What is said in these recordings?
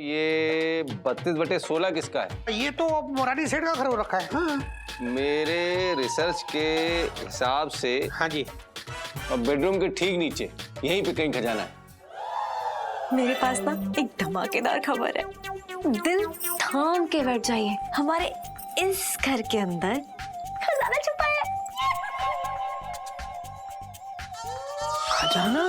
ये 32/16 किसका है? ये तो मोरारी सेठ का घर हो रखा है। हाँ। मेरे रिसर्च के हिसाब से हाँ जी। और बेडरूम के ठीक नीचे यहीं पे कहीं खजाना है। मेरे पास ना एक धमाकेदार खबर है। दिल थाम के बैठ जाइए, हमारे इस घर के अंदर खजाना छुपा है। खजाना?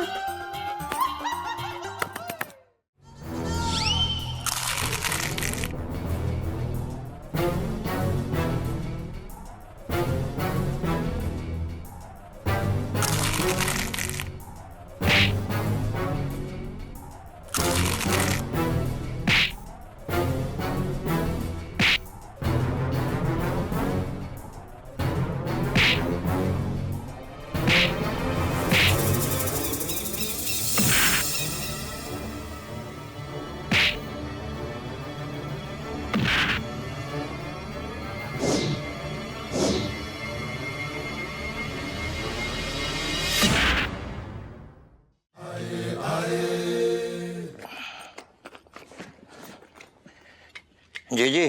जी जी।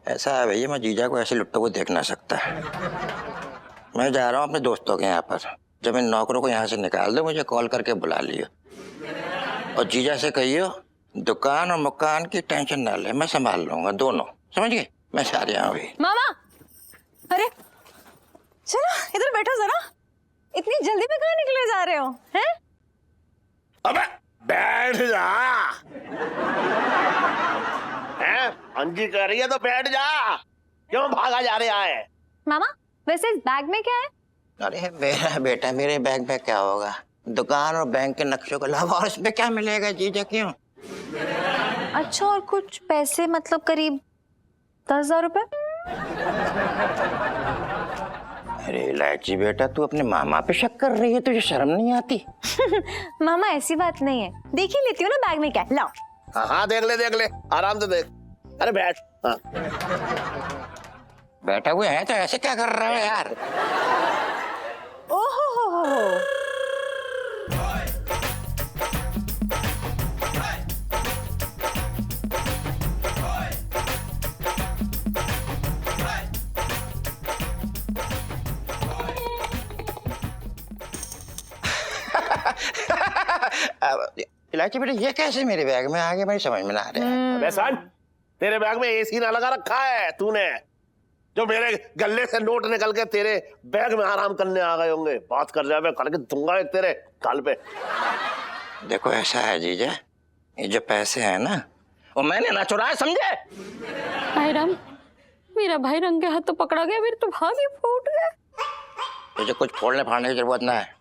ऐसा है भैया, मैं जीजा को ऐसे लुट्टों को देख ना सकता। मैं जा रहा हूँ अपने दोस्तों के यहाँ पर। जब इन नौकरों को यहाँ से निकाल दो, मुझे कॉल करके बुला लियो। और जीजा से कहियो दुकान और मकान की टेंशन ना ले, मैं संभाल लूंगा दोनों, समझ गए? मैं जा रहा हूँ अभी। मामा, अरे चलो इधर बैठो जरा। इतनी जल्दी में कहाँ निकले जा रहे हो? हैं? अबे बैठ जा। अंजी कह रही है तो बैठ जा, क्यों भागा जा रहा है? मामा, वैसे इस बैग में क्या है? अरे मेरा बेटा, मेरे बैग में क्या होगा? दुकान और बैंक के नक्शों के अलावा और इसमें क्या मिलेगा जीजा? क्यों? अच्छा, और कुछ पैसे, मतलब करीब 10,000 रुपए। अरे इलायची बेटा, तू अपने मामा पे शक कर रही है? तुझे शर्म नहीं आती? मामा ऐसी बात नहीं है, देख ही लेती हूँ ना बैग में क्या है। लाओ। हाँ देख ले, आराम से देख। अरे बैठ। हाँ। बैठा हुए हैं तो ऐसे क्या कर रहे हो यार? ओहो हो। इलायची बेटा, ये कैसे मेरे बैग में आ गया? मेरी समझ में ना आ रहा है। अबे सन, तेरे बैग में एसी ना लगा रखा है तूने, जो मेरे गले से नोट निकल के तेरे बैग में आराम करने आ गए होंगे। बात कर रहा है, करके दूंगा एक तेरे गाल पे। देखो ऐसा है जीजा, ये जो पैसे हैं ना, वो मैंने ना चुराए, समझे? भाई राम, मेरा भाई रंगे हाथ तो पकड़ा गया, मेरे तो भाग ही फूट गए। तुझे कुछ फोड़ने फाड़ने की जरूरत ना है,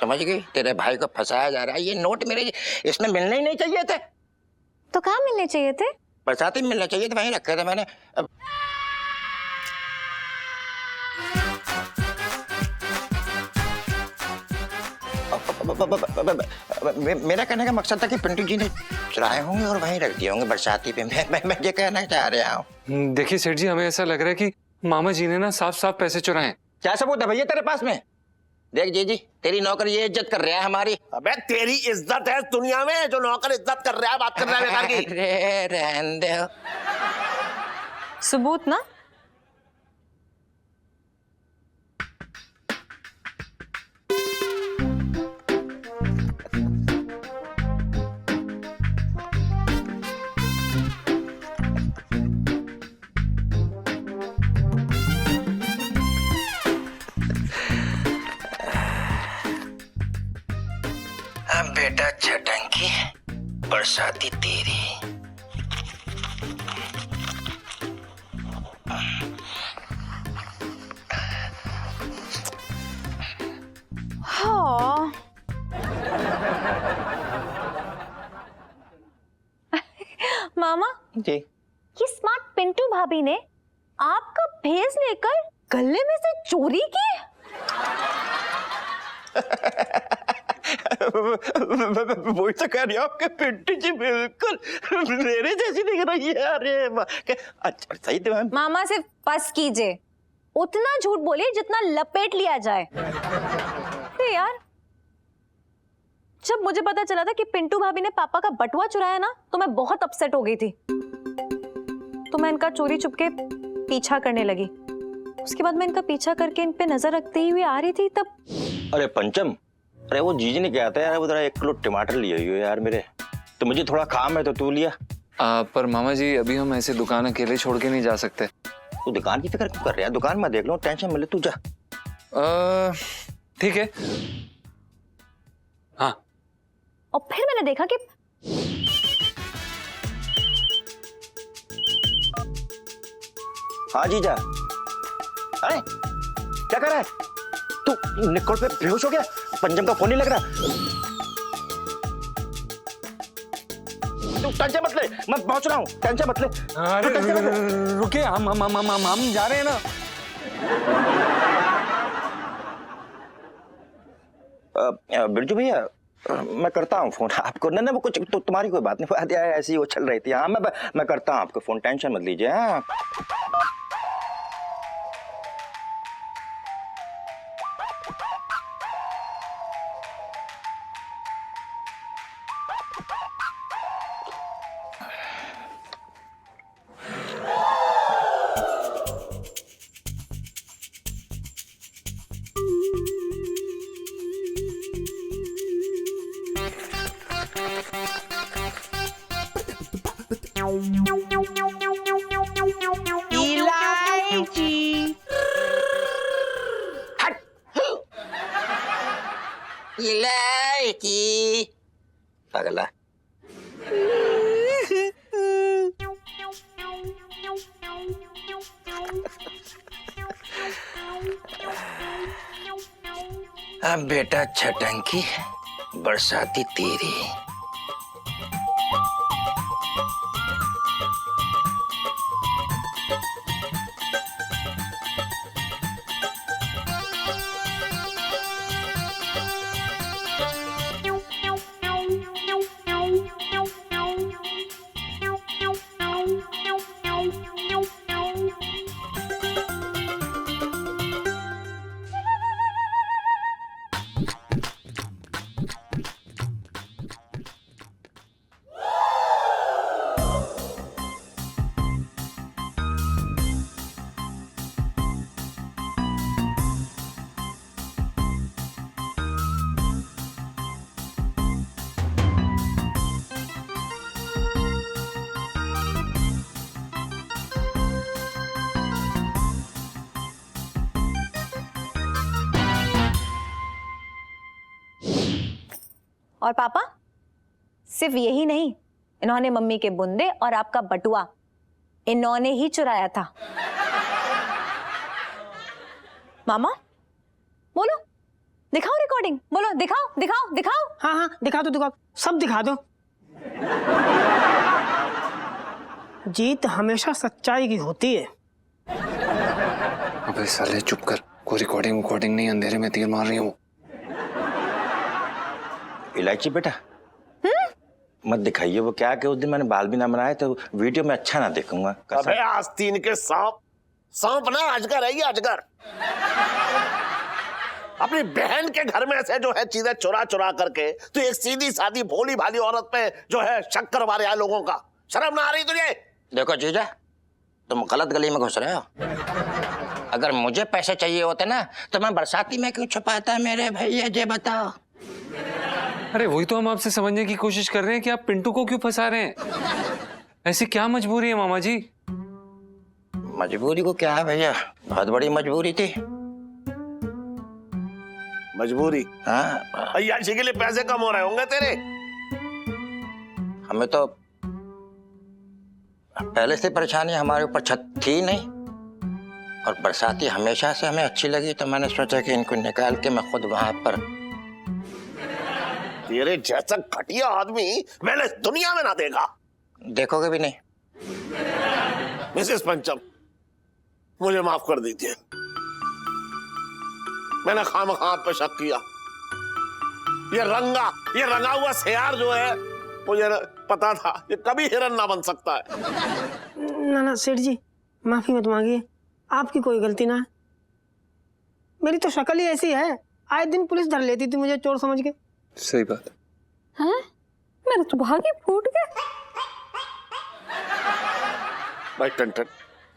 समझ गई? तेरे भाई को फंसाया जा रहा है। ये नोट मेरे इसमें मिलने ही नहीं चाहिए थे। तो कहाँ मिलने चाहिए थे? बरसाती में मिलना चाहिए थे, वहीं रखे थे मैंने। मेरा कहने का मकसद था कि पिंटू जी ने चुराए होंगे और वहीं रख दिए होंगे बरसाती पे। मैं ये कहना चाह रहा हूँ। देखिए सेठ जी, हमें ऐसा लग रहा है कि मामा जी ने ना साफ साफ पैसे चुराए। क्या सबूत है भैया तेरे पास में? देख जी, तेरी नौकर ये इज्जत कर रहा है हमारी। अबे तेरी इज्जत है दुनिया में, जो नौकर इज्जत कर रहा है, बात कर रहा है बेकार की। अरे रहने दो। सबूत ना? बेटा छटंकी, बरसाती तेरी। हाँ। मामा जी, ये स्मार्ट पिंटू भाभी ने आपका भेस लेकर गले में से चोरी की? वही तो कह रही हूँ आपके पिंटू जी बिल्कुल मेरे जैसी दिख रही है। अरे अच्छा सही तो मैम। मामा से बस कीजिए, उतना झूठ बोलिए जितना लपेट लिया जाए। अरे यार जब मुझे पता चला था कि पिंटू भाभी ने पापा का बटुआ चुराया ना, तो मैं बहुत अपसेट हो गई थी। तो मैं इनका चोरी चुपके पीछा करने लगी। उसके बाद मैं इनका पीछा करके इन पे नजर रखते हुए आ रही थी, तब अरे पंचम, अरे वो जीजी ने कहा था यार, वो जरा 1 किलो टमाटर लिए हुए यार मेरे, तो मुझे थोड़ा काम है तो तू लिया। पर मामा जी अभी हम ऐसे दुकान अकेले छोड़ के नहीं जा सकते। तू दुकान की फिक्र क्यों कर रहा है? दुकान में देख लो, टेंशन मिले तू जा। ठीक है। हाँ। और फिर मैंने देखा कि हाँ जीजा। अरे क्या कर रहा है तू? निकोल पे बेहोश हो गया? पंचम का फोन नहीं लग रहा। तू टेंशन मत ले, मैं पहुंच रहा हूँ, टेंशन मत ले। अरे रुकिए, हम जा रहे हैं ना। बिरजू भैया, मैं करता हूँ फोन आपको। नहीं वो कुछ तो तुम्हारी कोई बात नहीं, ऐसी वो चल रही थी। हाँ मैं करता हूँ आपको फोन, टेंशन मत लीजिए। हाँ इलायची पगला। अब बेटा छटंकी बरसाती तेरी। और पापा, सिर्फ यही नहीं, इन्होंने मम्मी के बुंदे और आपका बटुआ इन्होंने ही चुराया था। मामा बोलो, दिखाओ रिकॉर्डिंग, बोलो दिखाओ दिखाओ दिखाओ। हाँ हाँ दिखा दो, दिखाओ, सब दिखा दो। जीत हमेशा सच्चाई की होती है। अबे साले चुप कर, कोई रिकॉर्डिंग नहीं, अंधेरे में तीर मार रही हूँ। इलायची बेटा मत दिखाइए। वो क्या कि उस दिन मैंने बाल भी ना बनाए तो वीडियो में अच्छा ना देखूंगा। अबे आस्तीन के सांप ना अजगर है ये, अजगर। अपनी बहन के घर में से जो है चीजें चुरा चुरा करके तो एक सीधी सादी भोली भाली औरत पे जो है शक करवा रहा है लोगों का। शर्म ना आ रही तुझे? देखो जीजा, तुम गलत गली में घुस रहे हो। अगर मुझे पैसे चाहिए होते ना तो मैं बरसाती में क्यों छुपाता मेरे भैया, ये बताओ। अरे वही तो हम आपसे समझने की कोशिश कर रहे हैं कि आप पिंटू को क्यों फंसा रहे हैं। ऐसी क्या मजबूरी है मामा जी? मजबूरी को क्या है भैया, बहुत बड़ी मजबूरी थी। मजबूरी? हाँ अय्याशी के लिए पैसे कम हो रहे होंगे तेरे। हमें तो पहले से परेशानी हमारे ऊपर छत थी नहीं, और बरसाती हमेशा से हमें अच्छी लगी, तो मैंने सोचा कि इनको निकाल के मैं खुद वहां पर। तेरे जैसा घटिया आदमी मैंने दुनिया में ना देखा। देखोगे भी नहीं। मिसेस पंचम, मुझे माफ कर दीजिए, मैंने खामखा आप पे शक किया। ये रंगा हुआ सियार जो है, मुझे पता था ये कभी हिरन ना बन सकता है। ना सेठ जी, माफी मत मांगिए, आपकी कोई गलती ना है। मेरी तो शक्ल ही ऐसी है, आए दिन पुलिस धर लेती थी मुझे चोर समझ के। सही बात। हाँ? मेरा तो भाग्य फूट गया। भाई टन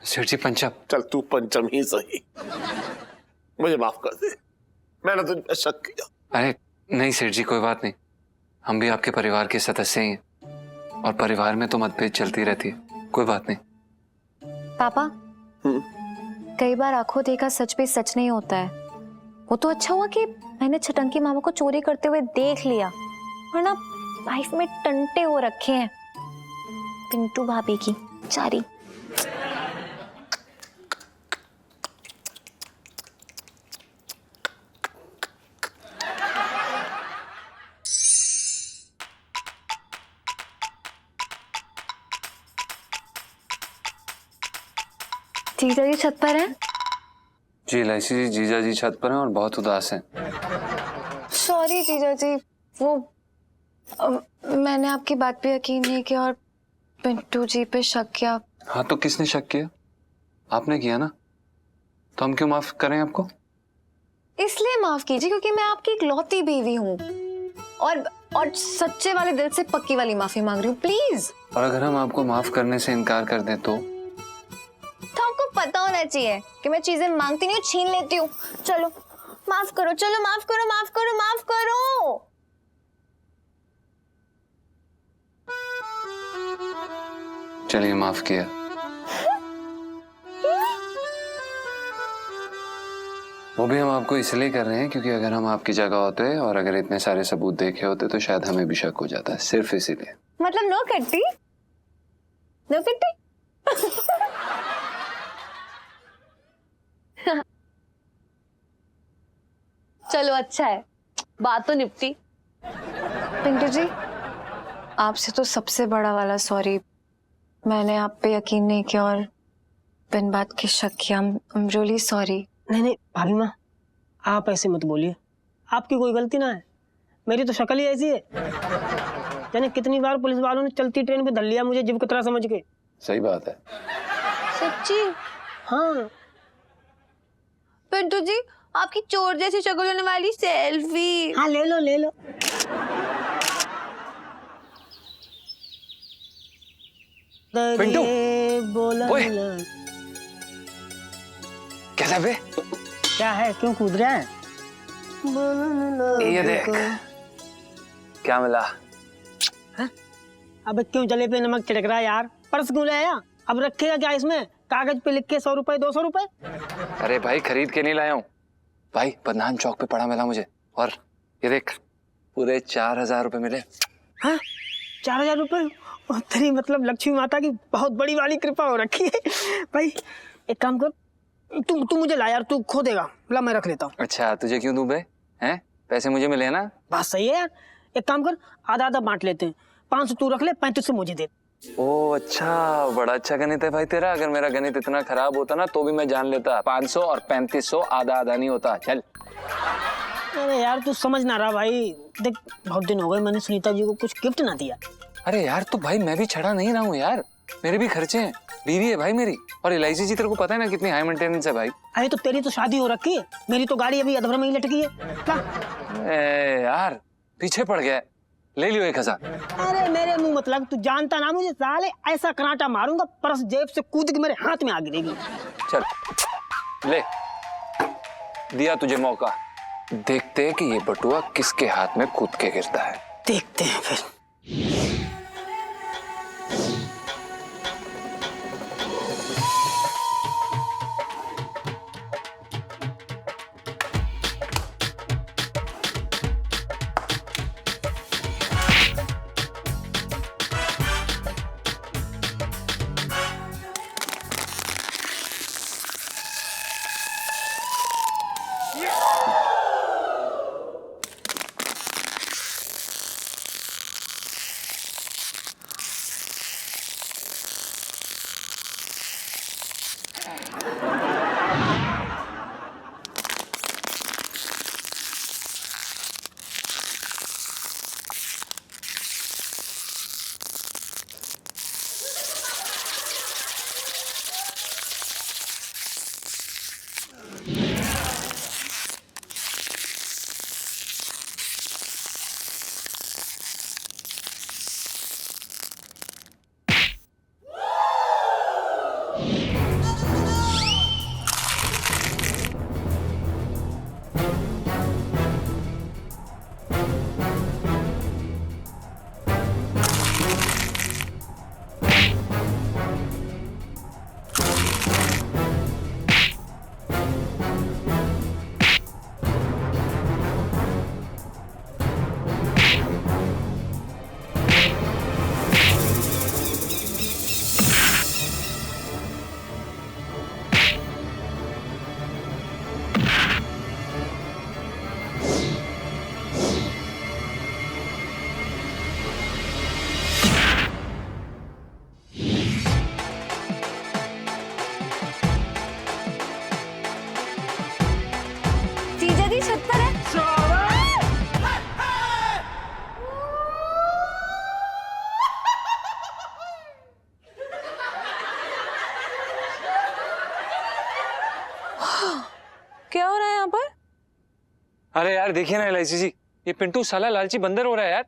सेठ जी पंचम। चल तू पंचम ही सही, मुझे माफ कर दे, मैंने तुझ पे शक किया। अरे नहीं सेठ जी, कोई बात नहीं, हम भी आपके परिवार के सदस्य ही हैं और परिवार में तो मतभेद चलती रहती है, कोई बात नहीं। पापा, कई बार आंखों देखा सच भी सच नहीं होता है। वो तो अच्छा हुआ कि मैंने छटंकी मामा को चोरी करते हुए देख लिया, वरना लाइफ में टंटे हो रखे हैं पिंटू भाभी की चारी। जीजा जी छत पर हैं? जी इलायची जी, जीजा जी छत पर हैं और बहुत उदास हैं। सॉरी जीजा जी, वो मैंने आपकी बात पे यकीन नहीं किया और पिंटू जी पे शक किया। हाँ तो किसने शक किया? आपने किया ना, तो हम क्यों माफ करें आपको? इसलिए माफ कीजिए क्योंकि मैं आपकी इकलौती बीवी हूँ और सच्चे वाले दिल से पक्की वाली माफी मांग रही हूँ, प्लीज। और अगर हम आपको माफ करने से इनकार कर दें तो आपको पता होना चाहिए कि मैं चीजें मांगती नहीं हूँ, छीन लेती हूँ। चलो माफ करो, चलो माफ करो, माफ करो, माफ करो। चलिए माफ किया। वो भी हम आपको इसलिए कर रहे हैं क्योंकि अगर हम आपकी जगह होते और अगर इतने सारे सबूत देखे होते तो शायद हमें भी शक हो जाता है, सिर्फ इसीलिए। मतलब नो कट्टी, नो कट्टी। चलो अच्छा है, बात तो निपटी। पिंटू जी, आपसे तो सबसे बड़ा वाला सॉरी, मैंने आप पे यकीन नहीं किया और बिन बात के शक किया। I'm really sorry। नहीं भाभी माँ, आप ऐसे मत बोलिए, आपकी कोई गलती ना है, मेरी तो शक्ल ही ऐसी है। जाने कितनी बार पुलिस वालों ने चलती ट्रेन पे धर लिया मुझे जीव कतरा समझ के। सही बात है। सच्ची? हाँ पिंटू जी, आपकी चोर जैसी शक्ल होने वाली सेल्फी। हाँ ले लो ले लो। पिंटू, ओए। बोला कैसा बे? क्या है, क्यों कूद रहा है? ये देख क्या मिला। अब क्यों जले पे नमक छिड़क रहा है यार? पर्स क्यों लाया? अब रखेगा क्या इसमें? कागज पे लिख के 100 रुपए 200 रुपए? अरे भाई खरीद के नहीं लाया हूँ भाई, बदनाम चौक पे पड़ा मिला मुझे, और ये देख पूरे 4000 रुपए मिले। हाँ 4000 रुपए? तेरी मतलब लक्ष्मी माता की बहुत बड़ी वाली कृपा हो रखी है भाई। एक काम कर, तू मुझे ला यार, तू खो देगा, ला मैं रख लेता हूँ। अच्छा तुझे क्यों दूं बे? हैं पैसे मुझे मिले ना। बात सही है यार, एक काम कर आधा आधा बांट लेते हैं, 500 तू रख ले, 3500 मुझे दे। ओ अच्छा, बड़ा अच्छा गणित है भाई तेरा। अगर मेरा गणित इतना खराब होता ना तो भी मैं जान लेता, 500 और 3500 आधा आधा नहीं होता। चल। अरे यार तू समझ ना रहा भाई, देख बहुत दिन हो गए मैंने सुनीता जी को कुछ गिफ्ट ना दिया। अरे यार तो भाई मैं भी छड़ा नहीं रहा हूँ यार, मेरे भी खर्चे हैं, बीवी है भाई मेरी, और इलायची जी तेरे को पता है ना कितनी हाई मेंटेनेंस है भाई। अरे तो तेरी तो शादी हो रखी है, मेरी तो गाड़ी अभी अधवर में ही लटकी है। क्या? यार पीछे पड़ गया, ले लियो 1000। अरे मेरे मुंह मत लग, तू जानता ना मुझे, साले ऐसा कराटा मारूंगा पर्स जेब से कूद के मेरे हाथ में आ गिरेगी। चल ले, दिया तुझे मौका, देखते हैं कि ये बटुआ किसके हाथ में कूद के गिरता है। देखते हैं फिर। अरे यार देखिए ना एलआईसी जी, ये पिंटू साला लालची बंदर हो रहा है यार।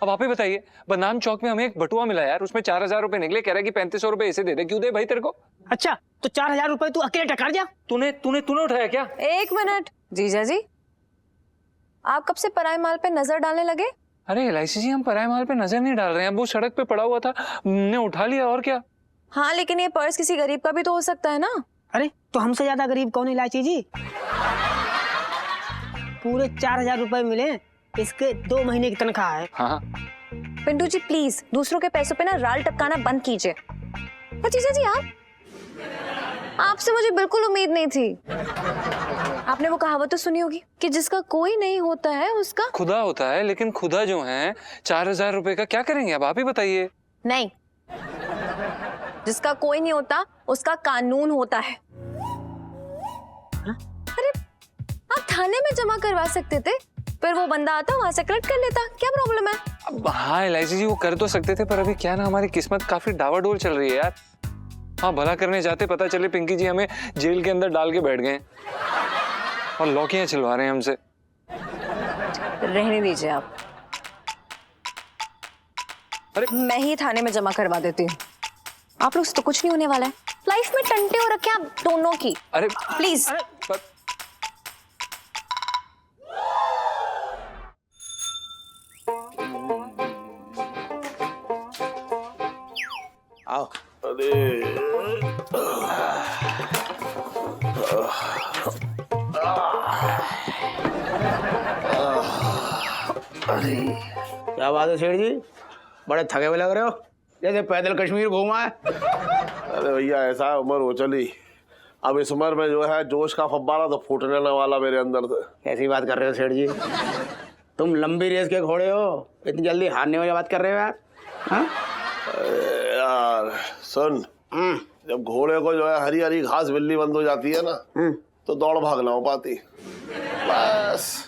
अब आप ही बताइए, बदनाम चौक में हमें एक बटुआ मिला यार, उसमें 4000 रुपए निकले, कह रहा है कि 3500 रुपए इसे दे दे। क्यों दे भाई तेरे को? अच्छा तो 4000 रुपए तू अकेले टकार जा। तूने तूने तूने उठाया क्या? एक मिनट जीजा जी, आप कब से पराये माल पे नजर डालने लगे? अरे एलआईसी जी, हम पराये माल पे नजर नहीं डाल रहे हैं, वो सड़क पे पड़ा हुआ था, हमने उठा लिया और क्या। हाँ लेकिन ये पर्स किसी गरीब का भी तो हो सकता है ना। अरे तो हमसे ज्यादा गरीब कौन है इलायची जी? पूरे 4000 रुपए मिले, इसके 2 महीने की तनख्वाह है। हाँ पिंटू जी प्लीज दूसरों के पैसों पे ना राल टपकाना बंद कीजिए। पर जीजा जी आपसे मुझे बिल्कुल उम्मीद नहीं थी। आपने वो कहावत तो सुनी होगी कि जिसका कोई नहीं होता है उसका खुदा होता है, लेकिन खुदा जो है 4000 रुपए का क्या करेंगे अब आप ही बताइए। नहीं, जिसका कोई नहीं होता उसका कानून होता है। अरे आप थाने में जमा करवा सकते थे, फिर वो बंदा आता वहां से कलेक्ट कर लेता, क्या प्रॉब्लम है? अब हाँ एलआईसी जी वो कर तो सकते थे, पर अभी क्या ना हमारी किस्मत काफी डावाडोल चल रही है यार। हाँ भला करने जाते पता चले पिंकी जी हमें जेल के अंदर डाल के बैठ गए और लौकियां छिलवा रहे हैं हमसे। रहने दीजिए आप, अरे मैं ही थाने में जमा करवा देती हूँ। आप लोग से तो कुछ नहीं होने वाला है। लाइफ में टंटे हो रखे आप दोनों की। अरे प्लीज आओ। अरे क्या बात है सेठ जी, बड़े थके हुए लग रहे हो, जैसे पैदल कश्मीर घूमा है। अरे भैया ऐसा है, उम्र हो चली, अब इस उम्र में जो है जोश का फव्वारा तो फूटने वाला मेरे अंदर से। कैसी बात कर रहे हो सेठ जी, तुम लंबी रेस के घोड़े हो, इतनी जल्दी हारने वाली बात कर रहे हो यार? हाँ? अरे यार सुन, जब घोड़े को जो है हरी हरी घास बिल्ली बंद हो जाती है ना, तो दौड़ भाग ना हो पाती। बस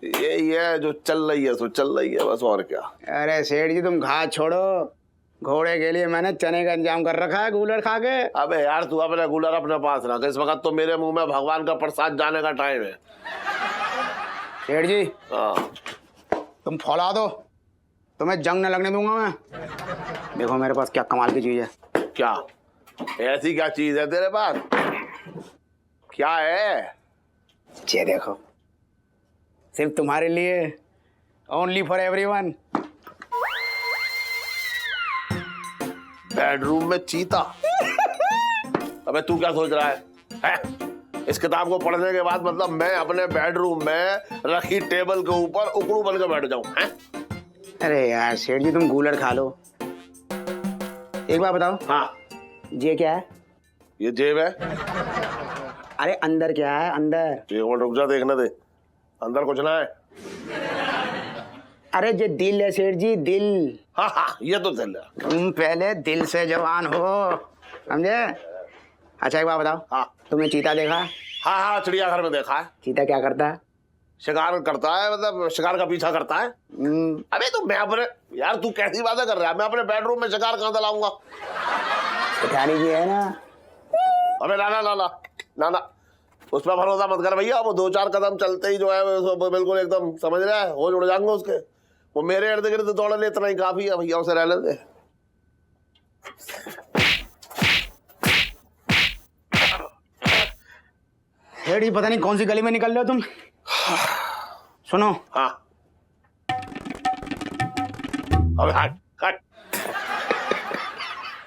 यही है जो चल रही है, सो चल रही है बस, और क्या। अरे सेठ जी तुम घास छोड़ो, घोड़े के लिए मैंने चने का इंतजाम कर रखा है गूलर खा के। अबे यार तू अपने गूलर अपने पास रख, इस वक्त तो मेरे मुंह में भगवान का प्रसाद जाने का टाइम है। सेठ जी हाँ तुम फौला दो, तुम्हें जंग न लगने दूंगा मैं। देखो मेरे पास क्या कमाल की चीज है। क्या ऐसी क्या चीज है तेरे पास? क्या है? ये देखो, सिर्फ तुम्हारे लिए, ओनली फॉर एवरीवन। बेडरूम में चीता? अबे तू क्या सोच रहा है? इस किताब को पढ़ने के बाद मतलब मैं अपने बेडरूम में रखी टेबल के ऊपर उकड़ू बन के बैठ जाऊं? अरे यार सेठ जी तुम गूलर खा लो, एक बात बताओ। हाँ ये क्या है? ये जेब है। अरे अंदर क्या है अंदर? एक मिनट रुक जा, देखने दे, अंदर कुछ ना है। अरे ये दिल है सेठ जी, दिल। हाँ हाँ ये तो दिल है। तुम पहले दिल से जवान हो, समझे? अच्छा एक बात बताओ, हाँ तुमने चीता देखा? हाँ हाँ चिड़ियाघर में देखा है। चीता क्या करता है? शिकार करता है, मतलब शिकार का पीछा करता है। अबे तो मैं अपने, यार तू कैसी बातें कर रहा है? मैं अपने बेडरूम में शिकार कहाँ लाऊंगा? सिखानी की है ना। अबे ना ना ना ना ना ना, उस पर भरोसा मत कर भैया। वो 2-4 कदम चलते ही जो है वो बिल्कुल एकदम समझ रहा है होश उड़ जाएंगे उसके। वो मेरे इर्द गिर्द दौड़ ले इतना ही काफी है भैया, उसे रहने दे। हेडी पता नहीं कौन सी गली में निकल रहे हो तुम। सुनो। हाँ अबे हट हट।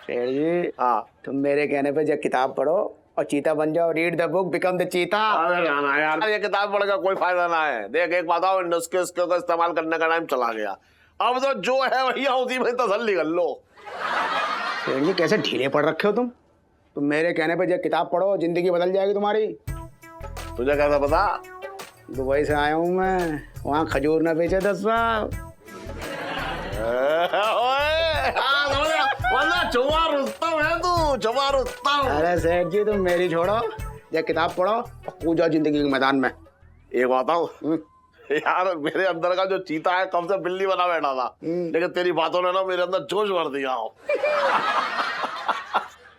शेर जी हाँ तुम मेरे कहने पे जब किताब पढ़ो और चीता बन जाओ, read the book become the चीता। अरे ना ना यार, ये किताब पढ़ का कोई फायदा ना है। देख एक बात आओ, नुस्खे का इस्तेमाल करने का टाइम चला गया, अब तो जो है भैया उसी में तसल्ली कर लो। शेर जी कैसे ढीले पड़ रखे हो तुम मेरे कहने पे जब किताब पढ़ो जिंदगी बदल जाएगी तुम्हारी। तुझे कैसा पता? दुबई से आया हूँ मैं, वहाँ खजूर न बेचे 10 साल। चुमा रुस्तम है तू, चुमा रुस्तम। अरे सेठ जी तुम मेरी छोड़ो, जब किताब पढ़ो और कूद जाओ जिंदगी के मैदान में। एक बताऊं यार, मेरे अंदर का जो चीता है कब से बिल्ली बना बैठा था, लेकिन तेरी बातों ने ना मेरे अंदर जोश भर दिया हो।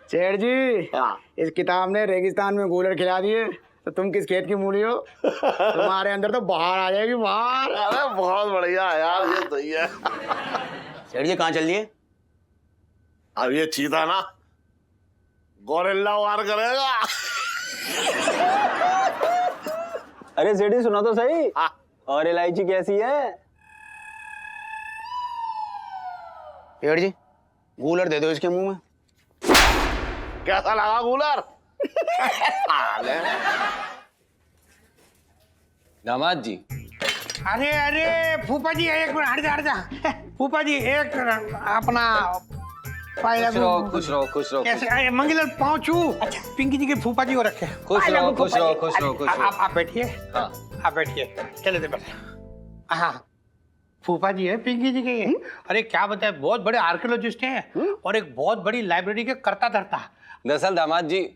सेठ जी हाँ। इस किताब ने रेगिस्तान में गूलर खिला दिए, तो तुम किस खेत की मूली हो? तुम्हारे अंदर तो बाहर आ जाएगी, बाहर। अरे बहुत बढ़िया यार, ये सही है। सेठ जी कहाँ चल दिए? अब ये चीता ना गोरिल्ला वार करेगा। अरे सेठी सुना तो सही। हाँ। और इलायची कैसी है? सेठ जी कूलर दे दो इसके मुंह में। कैसा लगा कूलर? दामाद जी, अरे अरे फूफा जी एक मिनट, हट जा फूफा जी एक अपना खुश रहो खुश रहो खुश रहो। कैसे अरे मंगीलाल पाँव छू। अच्छा पिंकी जी के फूफा जी को रखे। खुश रहो खुश रहो खुश रहो खुश रहो। आप बैठिए। हाँ। आप बैठिए, चले दे बैठे। हाँ फूफा जी है पिंकी जी के। अरे क्या बताए, बहुत बड़े आर्कियोलॉजिस्ट हैं और एक बहुत बड़ी लाइब्रेरी के करता धरता। दरअसल दामाद जी,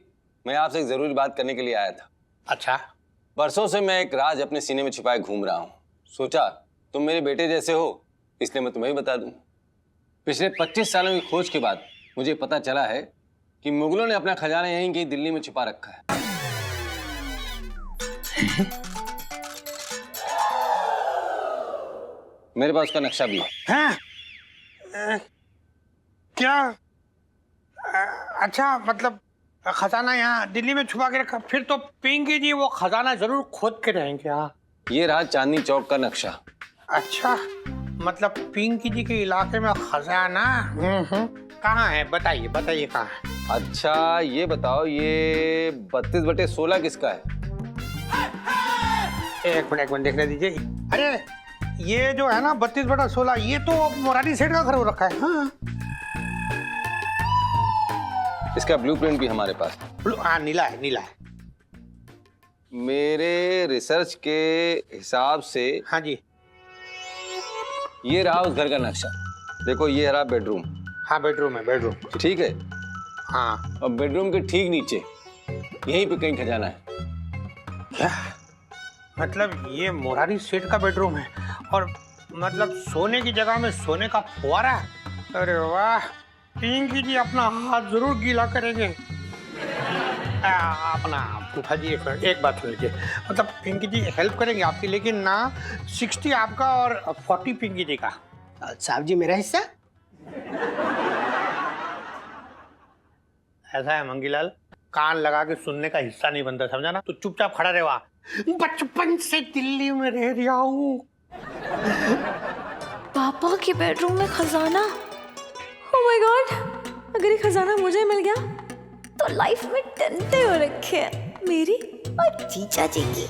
मैं आपसे एक जरूरी बात करने के लिए आया था। अच्छा बरसों से मैं एक राज अपने सीने में छिपाए घूम रहा हूँ। सोचा तुम मेरे बेटे जैसे हो, इसलिए मैं तुम्हें ही बता दूं। पिछले 25 सालों की खोज के बाद मुझे पता चला है कि मुगलों ने अपना खजाना यहीं कहीं दिल्ली में छिपा रखा है। मेरे पास उसका नक्शा भी है। हैं? क्या? अच्छा मतलब खजाना यहाँ दिल्ली में छुपा के रखा। फिर तो पिंकी जी वो खजाना जरूर खोद के रहेंगे। हाँ ये रहा चांदनी चौक का नक्शा। अच्छा मतलब पिंकी जी के इलाके में खजाना कहाँ है? बताइए बताइए कहाँ है? अच्छा ये बताओ, ये 32/16 किसका है? एक मिनट देखने दीजिए। अरे ये जो है ना 32/16, ये तो मोरारी सेठ का घर हो रखा है। हाँ इसका ब्लूप्रिंट भी हमारे पास है। हाँ नीला है, नीला है। मेरे रिसर्च के हिसाब से हाँ जी। ये रहा उस घर का नक्शा। देखो ये रहा बेडरूम। हाँ बेडरूम है, बेडरूम। ठीक है। हाँ और बेडरूम के ठीक नीचे यहीं पे कहीं खजाना है। क्या मतलब ये मोरारी सेठ का बेडरूम है और मतलब सोने की जगह में सोने का फुवारा है? अरे वाह, पिंकी जी अपना हाथ जरूर गीला करेंगे। अपना फूफा जी एक बात सुन लीजिए, मतलब पिंकी जी हेल्प करेंगे आपकी, लेकिन ना 60 आपका और 40 पिंकी जी का। साहब जी मेरा हिस्सा? ऐसा है मंगीलाल, कान लगा के सुनने का हिस्सा नहीं बनता, समझा ना? तो चुपचाप खड़ा रहे। वहाँ बचपन से दिल्ली में रह रहा हूँ। पापा के बेडरूम में खजाना। ओह माय गॉड, अगर ये खजाना मुझे मिल गया तो लाइफ में टंटे हो रखे हैं मेरी और जीजा जी की।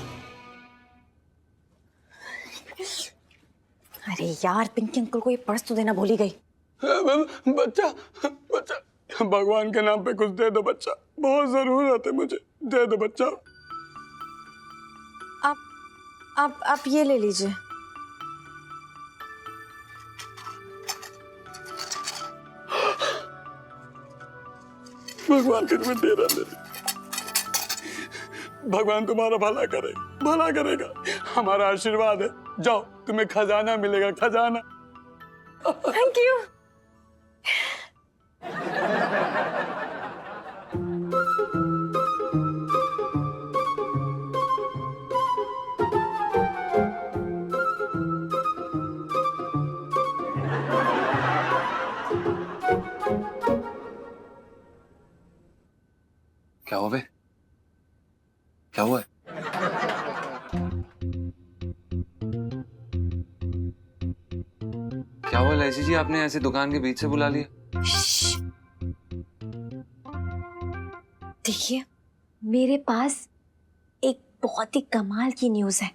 अरे यार पिंकी अंकल को ये पर्स तो देना भूल ही गई। बच्चा बच्चा, भगवान के नाम पे कुछ दे दो बच्चा, बहुत जरूरत है मुझे, दे दो बच्चा। आप ये ले लीजिए। भगवान फिर मैं दे रहा दे। भगवान तुम्हारा भला करेगा, भला करेगा, हमारा आशीर्वाद है। जाओ तुम्हें खजाना मिलेगा, खजाना। Thank you. क्या हुआ बे? क्या हुआ? क्या हुआ लैसी जी, आपने ऐसे दुकान के बीच से बुला लिया? देखिए मेरे पास एक बहुत ही कमाल की न्यूज़ है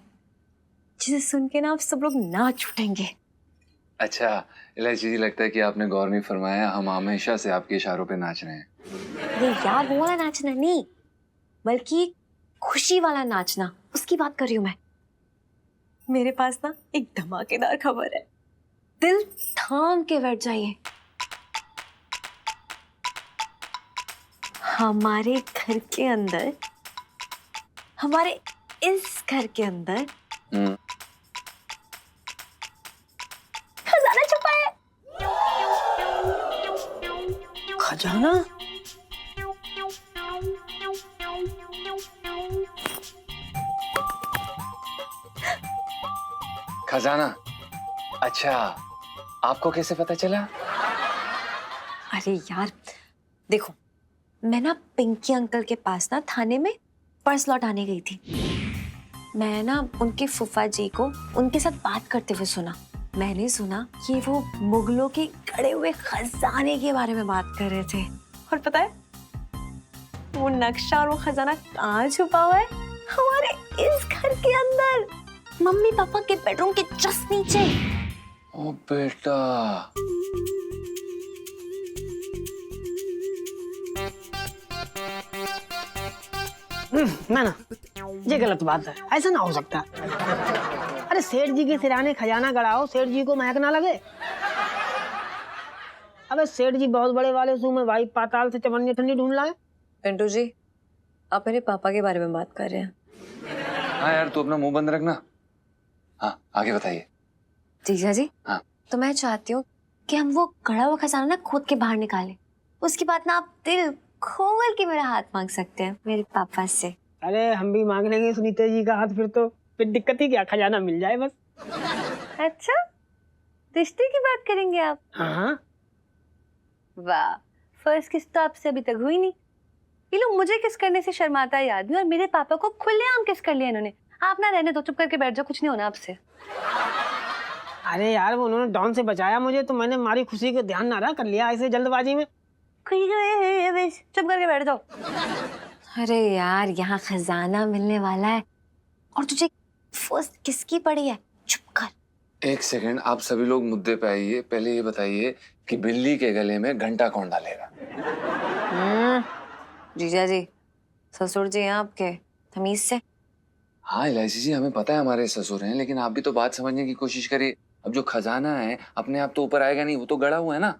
जिसे सुन के ना आप सब लोग नाच उठेंगे। अच्छा इलायची जी, लगता है कि आपने गौर नहीं फरमाया, हम हमेशा से आपके इशारों पे नाच रहे हैं। अरे यार वो वाला नाचना नहीं, बल्कि खुशी वाला नाचना, उसकी बात कर रही हूँ मैं। मेरे पास ना एक धमाकेदार खबर है, दिल थाम के बैठ जाइए। हमारे घर के अंदर, हमारे इस घर के अंदर खजाना छुपा है। खजाना? खजाना? अच्छा, आपको कैसे पता चला? अरे यार देखो, मैं ना पिंकी अंकल के पास ना थाने में पर्स लौटाने गई थी। मैं ना उनके फूफा जी को उनके साथ बात करते हुए सुना। मैंने सुना कि वो मुगलों के गड़े हुए खजाने के बारे में बात कर रहे थे। और पता है वो नक्शा और वो खजाना कहाँ छुपा हुआ है? हमारे इस घर के अंदर, मम्मी पापा के बेडरूम के जस्ट नीचे। ओ बेटा, ना ये गलत बात है, ऐसा ना हो सकता। अरे सेठ जी के सिराने खजाना गड़ाओ, सेठ जी को महक ना लगे। अबे सेठ जी बहुत बड़े वाले सू में भाई पाताल से चवन्नी ठंडी ढूंढ लाए। पिंटू जी, आप मेरे पापा के बारे में बात कर रहे हैं। हाँ यार, तू अपना मुंह बंद रखना। हाँ, आगे बताइए। जीजा जी, हाँ। तो मैं चाहती हूँ कि हम वो गड़ा हुआ खजाना ना खोद के बाहर निकालें। उसके बाद ना आप दिल खोल के मेरा हाथ मांग सकते हैं मेरे पापा से। अरे हम भी मांग लेंगे सुनीता जी का हाथ, फिर दिक्कत ही क्या, खजाना मिल जाए बस। अच्छा, रिश्ते की बात करेंगे आप? हाँ। वाह, फर्स्ट किस तो आपसे अभी तक हुई नहीं। ये लोग मुझे किस करने से शर्माता है आदमी, और मेरे पापा को खुलेआम किस कर लिया इन्होंने। आप ना रहने दो, चुप करके बैठ जाओ, कुछ नहीं होना आपसे। अरे यार वो उन्होंने डॉन से बचाया मुझे, तो मैंने हमारी खुशी को ध्यान ना रहा कर लिया ऐसे जल्दबाजी में। चुप करके बैठ जाओ। अरे यार, यहाँ खजाना मिलने वाला है और तुझे फर्स्ट किसकी पड़ी है? चुप कर। एक सेकंड, आप सभी लोग मुद्दे पे आइए। पहले ये बताइए कि बिल्ली के गले में घंटा कौन डालेगा? जीजा जी, ससुर जी हैं आपके, तमीज से। हाँ इलायची जी, हमें पता है हमारे ससुर हैं, लेकिन आप भी तो बात समझने की कोशिश करिए। अब जो खजाना है अपने आप तो ऊपर आएगा नहीं, वो तो गड़ा हुआ है ना।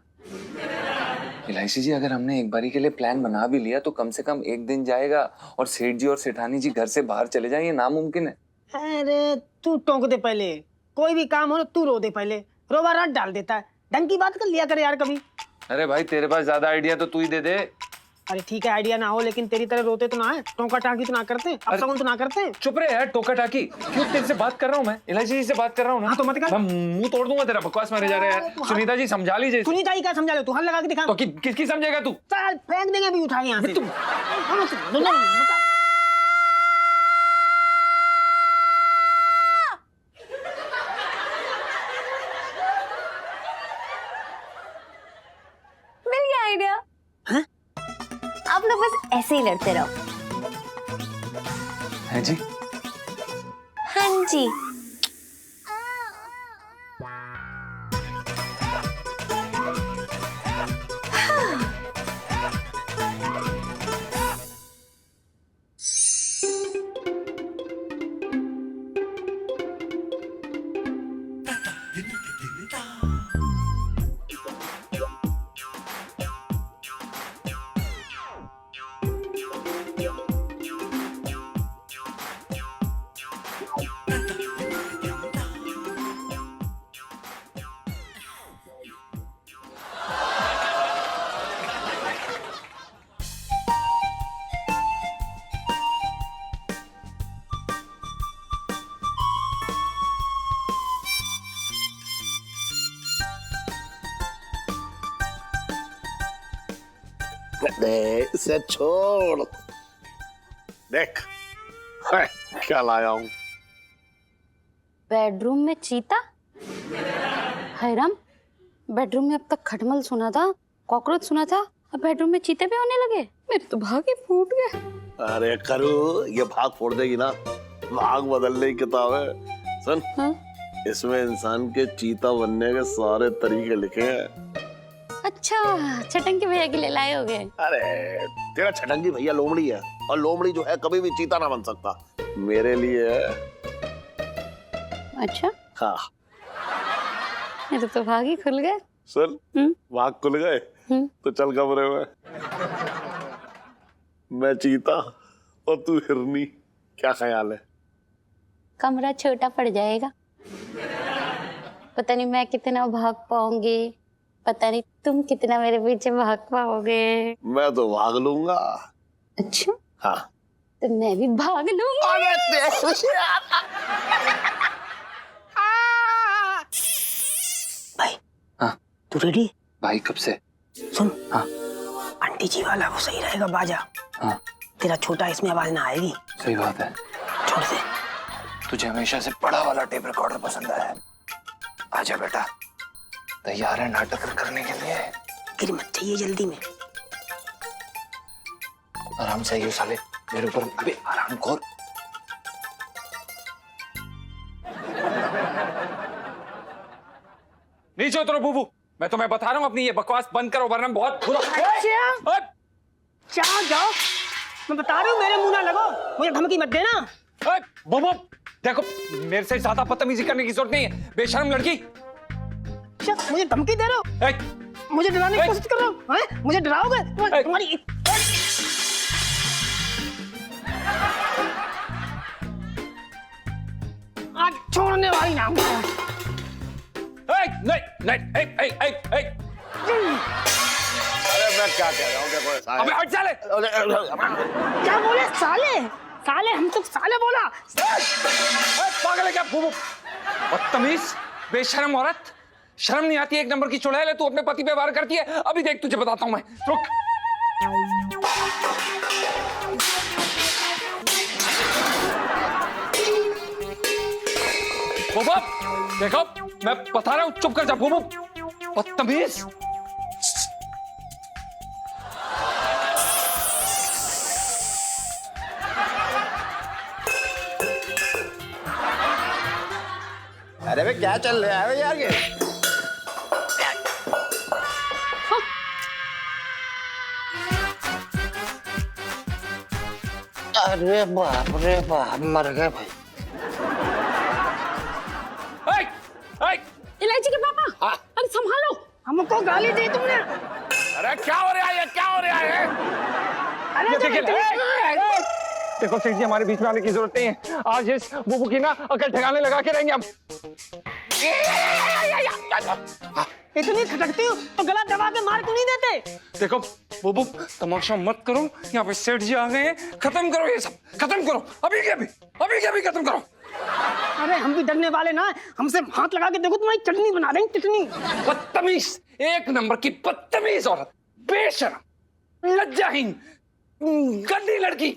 इलायची जी, अगर हमने एक बारी के लिए प्लान बना भी लिया तो कम से कम एक दिन जाएगा और सेठ जी और सेठानी जी घर से बाहर चले जाएंगे, नामुमकिन है। अरे तू टोक दे पहले, कोई भी काम हो ना तू रो दे पहले, रोबा रात डाल देता है। ढंग की बात कर लिया कर यार कभी। अरे भाई, तेरे पास ज्यादा आइडिया तो तू ही दे दे। अरे ठीक है आइडिया ना हो, लेकिन तेरी तरह रोते तो ना है, टोका टाकी तो ना करते, अब सगुन तो ना करते। चुप रहे यार, टोका टाकी। क्यों, तेरे से बात कर रहा हूँ मैं, इलायची जी से बात कर रहा हूँ ना। हाँ तो मत कर। मैं मुंह तोड़ दूंगा तेरा, बकवास मारे जा रहे हैं यार। सुनीता जी समझा लीजिए। सुनीता जी क्या समझा ले, तू हल लगा के दिखा। तो किसकी समझेगा तू? चल फेंक देंगे अभी उठा के यहाँ से। मिल गया आइडिया। हाँ? आप लोग बस ऐसे ही लड़ते रहो। है जी। हाँ जी। दे इसे छोड़, देख है, क्या लाया हूँ। बेडरूम में चीता? हैराम, बेडरूम में अब तक खटमल सुना था, कॉकरोच सुना था, अब बेडरूम में चीते भी होने लगे। मेरे तो भाग ही फूट गए। अरे करू, ये भाग फोड़ देगी ना, भाग बदलने की किताब है। सुन, हाँ? इसमें इंसान के चीता बनने के सारे तरीके लिखे हैं। अच्छा, छटंकी भैया के लिए लाए हो गए? अरे तेरा छटंगी भैया लोमड़ी है, और लोमड़ी जो है कभी भी चीता ना बन सकता। मेरे लिए है। अच्छा, हाँ मेरे तो भाग ही खुल गए। सुन, भाग खुल गए तो चल कमरे में। मैं चीता और तू हिरनी, क्या ख्याल है? कमरा छोटा पड़ जाएगा, पता नहीं मैं कितना भाग पाऊंगी, पता नहीं तुम कितना मेरे पीछे भाग पाओगे। मैं तो भाग लूंगा। अच्छा, हाँ तो मैं भी भाग लूंगा। तू रेडी? भाई कब से? सुन, हाँ आंटी जी वाला वो सही रहेगा बाजा। हाँ तेरा छोटा इसमें आवाज ना आएगी। सही बात है। छोड़ दे। तुझे हमेशा से बड़ा वाला टेप रिकॉर्डर पसंद आया है। आजा बेटा, तैयार है नाटक करने के लिए? गिर मत चाहिए जल्दी में। आराम से आइयो साले, मेरे ऊपर अबे आराम खोर। नीचे उतरो बूबू, मैं तुम्हें बता रहा हूँ अपनी ये बकवास बंद करो वरना बहुत बुरा। चाह जाओ, मैं बता रही हूँ मेरे मुंह ना लगो, मुझे धमकी मत देना। बूबू देखो, मेरे से ज्यादा बदतमीजी करने की जरूरत नहीं है, बेशर्म लड़की। मुझे धमकी दे रहे हो, मुझे डराने की कोशिश कर रहे हो, हैं? मुझे डराओगे? तुम्हारी आज छोड़ने वाली ना। अरे मैं क्या कह रहा हूँ, देखो साले। अबे हट साले। क्या बोले साले? साले हम तो साले बोला। पागल है क्या बूबू? बदतमीज, बेशर्म औरत, शर्म नहीं आती? एक नंबर की चुड़ैल है तू, अपने पति पे वार करती है। अभी देख तुझे बताता हूं मैं, रुक। बूबू देखो, मैं बता रहा हूं, चुप कर जा बूबू। बदतमीज। अरे भाई क्या चल रहा है यार ये? अरे बाप रे बाप, मर गए भाई। इलायची के पापा, अरे संभालो, हमको गाली दी तुमने। अरे क्या हो रहा है, क्या हो रहा है? देखो सेठ जी, हमारे बीच में आने की जरूरत नहीं है। आज इस बुबू की ना अकल ठिकाने लगा के रहेंगे हम। इतनी खटकती हो तो गला दबा के मार क्यों नहीं देते? देखो बुबू, तमाशा मत करो, यहाँ पे सेठ जी आ गए हैं, खत्म करो ये सब, खत्म करो अभी के अभी खत्म करो। अरे हम भी डरने वाले ना, हमसे हाथ लगा के देखो, तुम्हारी चटनी बना देंगे, चटनी। बदतमीज, एक नंबर की बदतमीज औरत, बेशरम, लज्जाहीन, गंदी लड़की।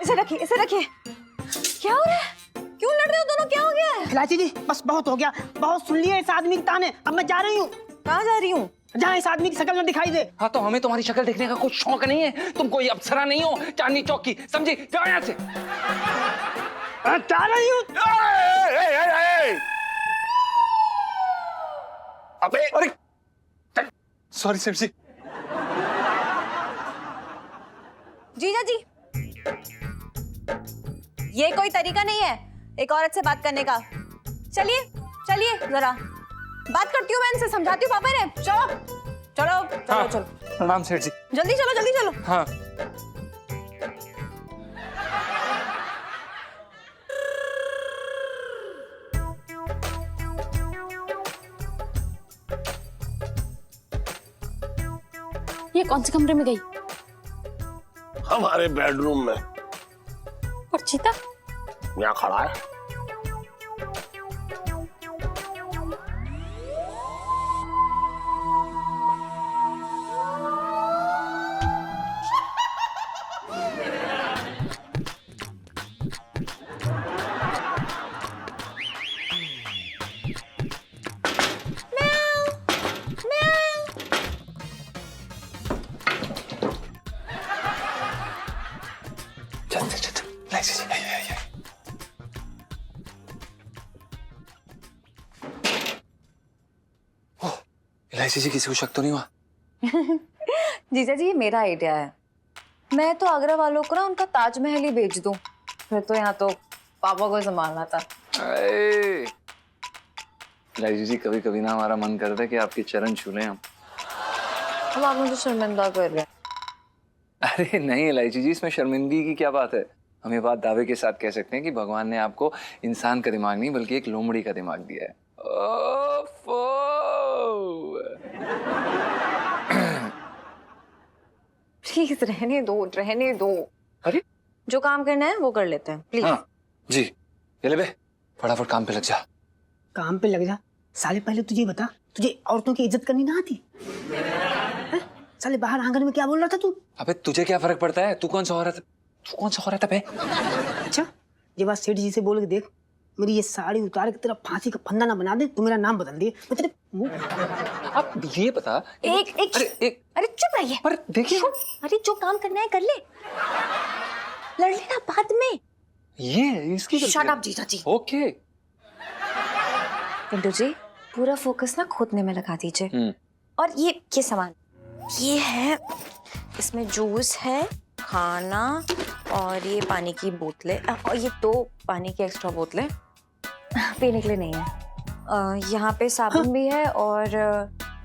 इसे रखिए, इसे रखिए। क्या हो रहा है? क्यों लड़ रहे हो दोनों? क्या हो गया है? इलायची जी बस बहुत हो गया, बहुत सुन लिए इस आदमी के ताने, अब मैं जा रही हूँ। कहाँ जा रही हूँ? जहाँ इस आदमी की शक्ल न दिखाई दे। हाँ तो हमें तुम्हारी शक्ल देखने का कुछ शौक नहीं है, तुम कोई अप्सरा नहीं हो चांदनी चौक की, समझी? जाओ यहाँ से। जा रही हूँ। अरे सॉरी सेठ जी। जीजा जी, ये कोई तरीका नहीं है एक औरत से बात करने का। चलिए चलिए, जरा बात करती हूँ मैं इनसे, समझाती हूँ पापा ने। चलो चलो चलो हाँ, चलो, प्रणाम सेठ जी। जल्दी चलो जल्दी चलो। हाँ ये कौन से कमरे में गई? हमारे बेडरूम में। और चीता? यहाँ खड़ा है। इलायची जी, किसी को शक तो नहीं हुआ? जीजा जी, ये मेरा आइडिया है। मैं तो आगरा वालों को ना उनका ताजमहल ही बेच दूं, फिर तो यहाँ तो पापा को संभालना था। इलायची जी, कभी कभी ना हमारा मन करता है कि आपके चरण छू लें हम। अब आप मुझे शर्मिंदा कर रहे हैं। अरे नहीं इलायची जी, इसमें शर्मिंदगी की क्या बात है? हम ये बात दावे के साथ कह सकते हैं कि भगवान ने आपको इंसान का दिमाग नहीं बल्कि एक लोमड़ी का दिमाग दिया है। प्लीज रहने दो, रहने दो। अरे जो काम करना है वो कर लेते हैं प्लीज। हाँ जी, ये ले बे, फटाफट काम पे लग जा। काम पे लग जा। साले पहले तुझे बता, तुझे औरतों की इज्जत करनी ना आती हैं? साले बाहर आंगन में क्या बोल रहा था तू? अबे तुझे क्या फर्क पड़ता है? तू कौन सा औरत है बे? अच्छा, ये बात सेठ जी से बोल के देख, मेरी ये साड़ी उतार के तेरा फांसी का फंदा ना बना दे, तू मेरा नाम बदल दिए। मैं तेरे मुंह अब ये बता। एक अरे चुप रहिए। पर देखिए, अरे जो काम करना है कर ले, लड़ लेना बाद में। ये इसकी शट अप जीजा जी। ओके। पिंटू जी पूरा फोकस ना खोदने में लगा दीजिए। और ये सामान ये है, इसमें जूस है, खाना और ये पानी की बोतलें, और ये 2 पानी की एक्स्ट्रा बोतलें पीने के लिए नहीं है। यहाँ पे साबुन भी है और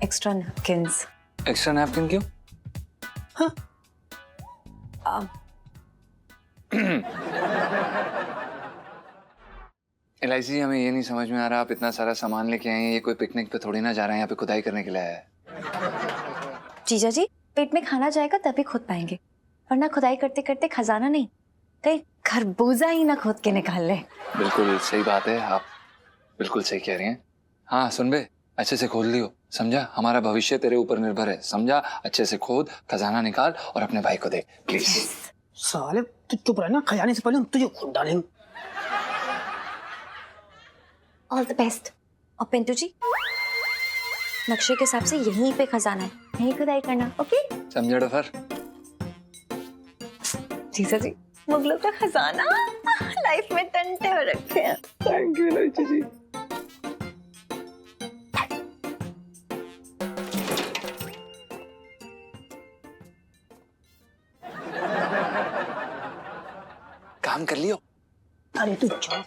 एक्स्ट्रा नैपकिन्स। एक्स्ट्रा नैपकिन क्यों? एलआईसी जी, हमें ये नहीं समझ में आ रहा, आप इतना सारा सामान लेके आए हैं, ये कोई पिकनिक पे थोड़ी ना जा रहे हैं, यहाँ पे खुदाई करने के लिए आया है। जीजा जी पेट में खाना जाएगा तभी खोद पाएंगे, वरना खुदाई करते करते खजाना नहीं, कहीं खरबूजा ही ना खोद के निकाल ले। बिल्कुल सही बात है, आप बिल्कुल सही कह रही हैं। हाँ सुन बे, अच्छे से खोद लियो, समझा? हमारा भविष्य तेरे ऊपर निर्भर है, समझा? अच्छे से खोद, खजाना निकाल और अपने भाई को दे प्लीज। साले तू चुप रहना, खजाने से पहले हम तुझे खोद डालेंगे। All the best. और पिंटू जी नक्शे के हिसाब से यहीं पे खजाना है, यहीं खुदाई करना, ओके? समझा डफर? जीजा जी मुगलों का खजाना लाइफ में टंटे हो रखे हैं। थैंक यू लाइची जी। काम कर लियो। अरे तू चुप।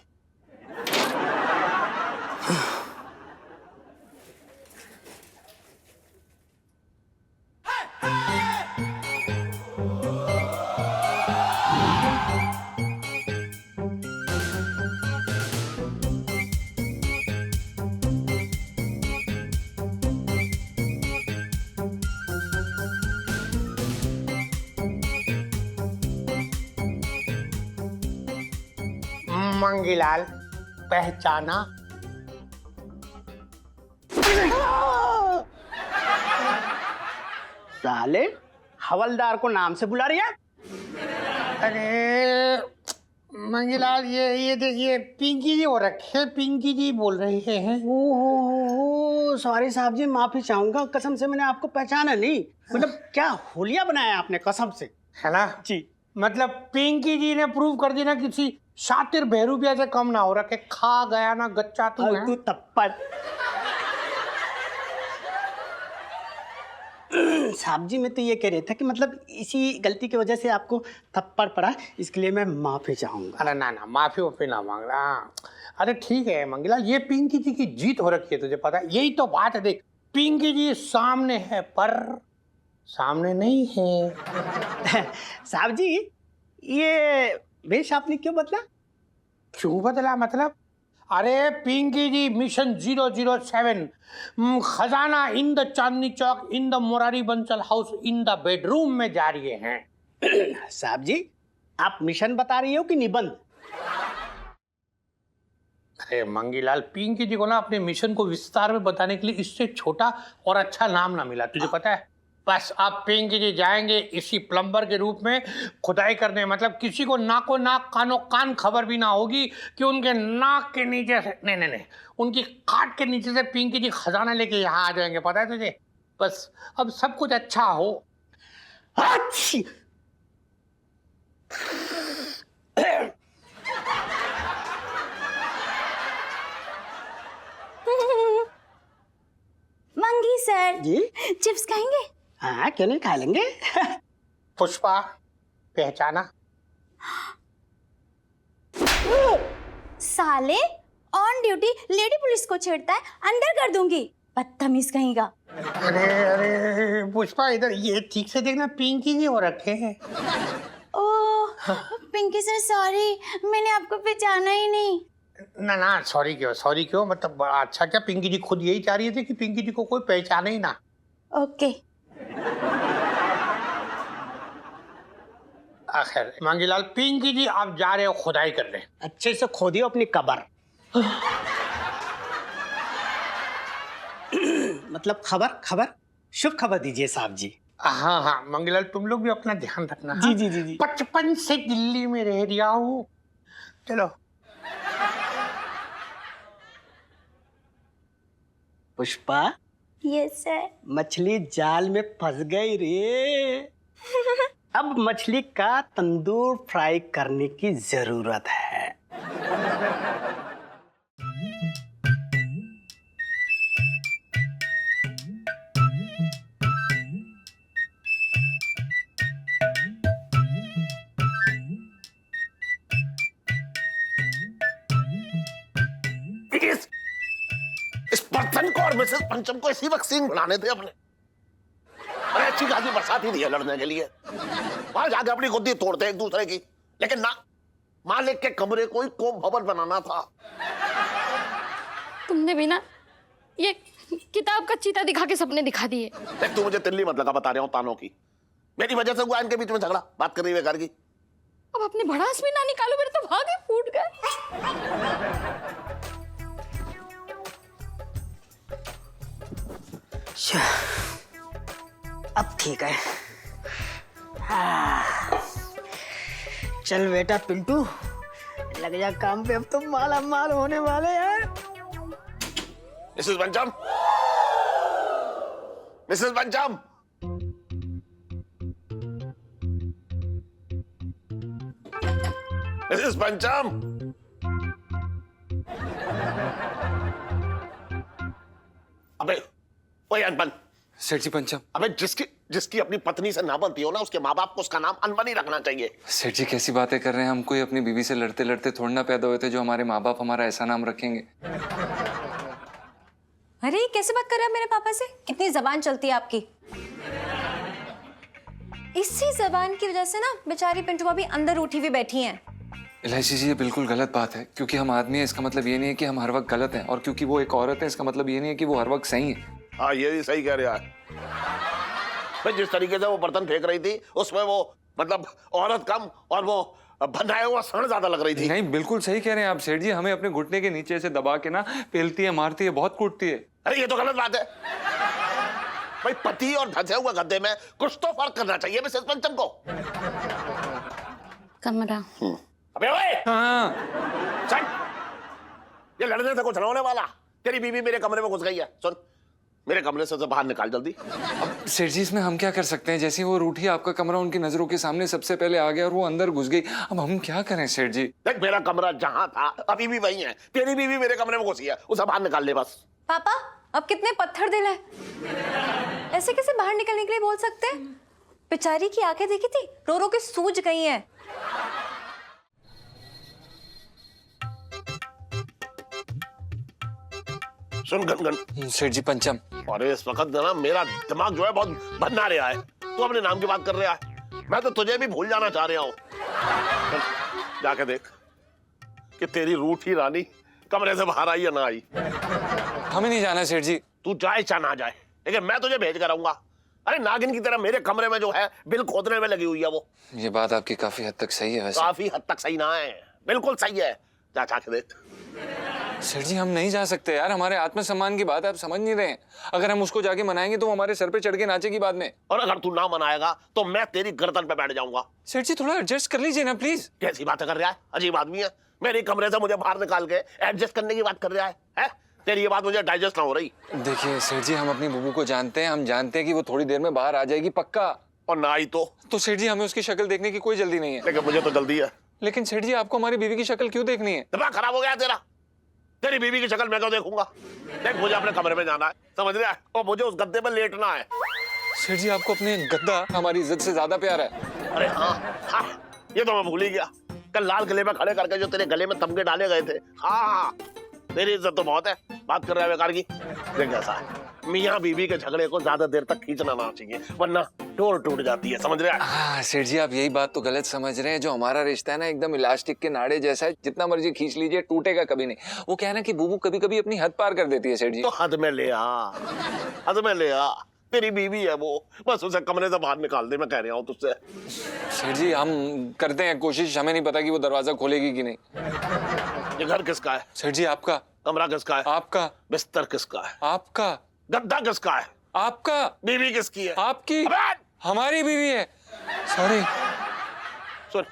मंगीलाल पहचाना? साले हवलदार को नाम से बुला रही है? अरे मंगीलाल ये देखिए पिंकी जी हो रखे, पिंकी जी बोल रहे हैं। ओहो सॉरी साहब जी, माफी चाहूंगा, कसम से मैंने आपको पहचाना नहीं। मतलब क्या होलिया बनाया आपने, कसम से। है ना जी? मतलब पिंकी जी ने प्रूव कर दी ना किसी शातिर बहरूपिया से कम ना हो रखे। खा गया ना गच्चा तू है। तू तप्पड़। साहब जी मैं तो ये कह रहा था कि मतलब इसी गलती की वजह से आपको थप्पड़ पड़ा, इसके लिए मैं माफी चाहूंगा। अरे ना माफी वाफी ना मांग रहा। अरे ठीक है मंगीलाल, ये पिंकी जी की जीत हो रखी है, तुझे पता है? यही तो बात है। देख पिंकी जी सामने है पर सामने नहीं है। साहब जी ये वेश आपने क्यों बदला? क्यों बदला मतलब? अरे पिंकी जी मिशन 007 खजाना in the Chandni Chowk in the Morari Bansal house in the bedroom में जा रही हैं। साहब जी आप मिशन बता रही हो कि निबंध? अरे मंगीलाल, पिंकी जी को ना अपने मिशन को विस्तार में बताने के लिए इससे छोटा और अच्छा नाम ना मिला, तुझे पता है? बस अब पिंकी जी जाएंगे इसी प्लम्बर के रूप में खुदाई करने। मतलब किसी को नाको नाक कानो कान खबर भी ना होगी कि उनके नाक के नीचे से नहीं उनकी काट के नीचे से पिंकी जी खजाना लेके यहाँ आ जाएंगे, पता है तुझे? बस अब सब कुछ अच्छा हो। अच्छी। मंगी सर जी चिप्स खाएंगे? हाँ क्यों नहीं, खा लेंगे। पुष्पा पहचाना? साले ऑन ड्यूटी लेडी पुलिस को छेड़ता है, अंदर कर दूंगी, बदतमीज कहीं का। अरे पुष्पा इधर ये ठीक से देखना, पिंकी जी हो रखे हैं। ओह पिंकी सर सॉरी, मैंने आपको पहचाना ही नहीं। ना सॉरी क्यों? मतलब अच्छा क्या पिंकी जी खुद यही चाह रही थी कि पिंकी जी को कोई पहचाने ही ना। ओके। आखिर मांगीलाल, पिंकी जी आप जा रहे हो खुदाई करने, अच्छे से खोदियो अपनी कब्र। मतलब खबर शुभ खबर दीजिए साहब जी। हाँ हाँ मंगीलाल, तुम लोग भी अपना ध्यान रखना। जी जी जी जी। 55 से दिल्ली में रह रहा हूँ। चलो। Pushpa, yes sir. मछली जाल में फंस गई रे। अब मछली का तंदूर फ्राई करने की जरूरत है। इस बर्तन को और मिसेस पंचम को इसी वक्त सीन बनाने थे अपने। अरे अच्छी खासी बरसात ही दी है लड़ने के लिए, वहां जाके अपनी गुद्दी तोड़ते एक दूसरे की, लेकिन ना, मालिक के कमरे को ही कोप भवन बनाना था। तुमने भी ना ये किताब का चीता दिखा के सपने दिखा दिए। देख तू मुझे तिल्ली मत लगा, बता रहा हूँ तानों की। मेरी वजह से हुआ इनके बीच में झगड़ा, बात कर रही है बेकार की। अब अपनी भड़ास भी ना निकालो, मेरे तो भाग ही फूट गए। अब ठीक है। चल बेटा पिंटू, लग जा काम पे, अब तो माला माल होने वाले हैं। मिसेस पंचम, मिसेस पंचम, मिसेस पंचम। अबे ओए अनबन। सेठ जी पंचम। अबे जिसकी अपनी पत्नी से ना बनती हो ना, उसके माँ बाप को उसका नाम अनबन ही रखना चाहिए। सेठ जी कैसी बातें कर रहे हैं, हम कोई अपनी बीवी से लड़ते लड़ते थोड़ा ना पैदा हुए थे जो हमारे माँ बाप हमारा ऐसा नाम रखेंगे। अरे ये कैसे बात कर रहे हैं मेरे पापा से? कितनी जबान चलती है आपकी। इसी जबान की वजह से ना बेचारी पिंटू भाभी अंदर उठी हुई बैठी हैं। इलायची जी ये बिल्कुल गलत बात है, क्योंकि हम आदमी हैं इसका मतलब ये नहीं है कि हम हर वक्त गलत हैं, और क्योंकि वो एक औरत है इसका मतलब ये नहीं है कि वो हर वक्त सही है। हाँ ये भी सही कह रहा है भाई। जिस तरीके से वो बर्तन फेंक रही थी उसमें वो मतलब औरत कम और वो बनाया हुआ सड़ ज्यादा लग रही थी। नहीं बिल्कुल सही कह रहे हैं आप सेठ जी, हमें अपने घुटने के नीचे से दबा के ना पेलती है, मारती है, बहुत कूटती है। अरे ये तो गलत बात है भाई। पति और धंसे हुए गद्दे में कुछ तो फर्क करना चाहिए मिसेस पंचम को। कमरा। अबे ओए हाँ चल, ये लड़ने से कुछ न होने वाला। तेरी बीवी मेरे कमरे में घुस गई है, सुन मेरे कमरे से बाहर निकाल जल्दी। अब सेठ जी इसमें हम क्या कर सकते हैं, जैसे वो रूठी आपका कमरा उनकी नजरों के सामने सबसे पहले आ गया और वो अंदर घुस गई, अब हम क्या करें सेठ जी। देख मेरा कमरा जहां था अभी भी वही है, तेरी बीवी मेरे कमरे में घुसी है, उसे बाहर निकाल ले बस। पापा अब कितने पत्थर दिल है, ऐसे कैसे बाहर निकलने के लिए बोल सकते हैं? बेचारी की आंखें देखी थी, रो रो के सूज गई हैं। सुन गनगन। सेठ जी पंचम। अरे इस वक्त ना मेरा दिमाग जो है बहुत बन्ना रहा है। तू अपने नाम की बात कर रहा है, मैं तो तुझे भी भूल जाना चाह रहा हूँ। जाके देख कि तेरी रूठी रानी कमरे से बाहर आई या ना आई। हमें नहीं जाना सेठ जी। तू जाए चाहे ना जाए, लेकिन मैं तुझे भेज कर आऊंगा। अरे नागिन की तरह मेरे कमरे में जो है बिल खोदने में लगी हुई है वो। ये बात आपकी काफी हद तक सही है वैसे। काफी हद तक सही ना है, बिल्कुल सही है। जा जाके देख। सर जी हम नहीं जा सकते यार, हमारे आत्मसम्मान की बात है, आप समझ नहीं रहे हैं। अगर हम उसको जाके मनाएंगे तो वो हमारे सर पे चढ़ के नाचेगी बाद में। और अगर तू ना मनाएगा तो मैं तेरी गर्दन पे बैठ जाऊंगा। सर जी थोड़ा एडजस्ट कर लीजिए ना प्लीज। कैसी बातें कर रहा है, अजीब आदमी है। मेरे कमरे से मुझे बाहर निकाल के एडजस्ट करने की बात कर रहा है? तेरी ये बात मुझे डाइजेस्ट ना हो रही। देखिए सेठ जी हम अपनी बुबू को जानते हैं, हम जानते हैं कि वो थोड़ी देर में बाहर आ जाएगी पक्का। और ना आई तो सेठ जी हमें उसकी शक्ल देखने की कोई जल्दी नहीं है। लेकिन मुझे तो जल्दी है। लेकिन सेठ जी आपको हमारी बीवी की शक्ल क्यों देखनी है? दिमाग खराब हो गया तेरा? तेरी बीवी की शक्ल मैं क्यों देखूंगा? देख मुझे अपने कमरे में जाना है, समझ रहा है, और मुझे उस गद्दे पर लेटना है। सेठ जी आपको अपने गद्दा हमारी इज्जत से ज्यादा प्यार है। अरे हाँ, ये तो मैं भूल ही गया। कल लाल किले में खड़े करके जो तेरे गले में तमगे डाले गए थे। हाँ तेरी इज्जत तो बहुत है, बात कर रहा है बेकार की। देख ऐसा है, मियाँ बीवी के झगड़े को ज्यादा देर तक खींचना ना चाहिए, वरना डोर टूट जाती है, समझ रहे हैं? हाँ सेठ जी आप यही बात तो गलत समझ रहे हैं। जो हमारा रिश्ता है ना एकदम इलास्टिक के नाड़े जैसा है, जितना मर्जी खींच लीजिए टूटेगा कभी नहीं। वो क्या है ना कि बुबू कभी कभी अपनी हद पार कर देती है सेठ जी। तो हद में ले आ, हद में ले आ। तेरी बीवी है वो, बस उसे कमरे से बाहर निकाल दे, मैं कह रहा हूँ तुझसे। सेठ जी हम करते हैं कोशिश, हमें नहीं पता कि वो दरवाजा खोलेगी कि नहीं। ये घर किसका है? सेठ जी आपका। कमरा किसका है? आपका। बिस्तर किसका है? आपका। गद्दा किसका है? आपका। बीवी किसकी है? आपकी। अबे! हमारी बीवी है। सॉरी। सुन,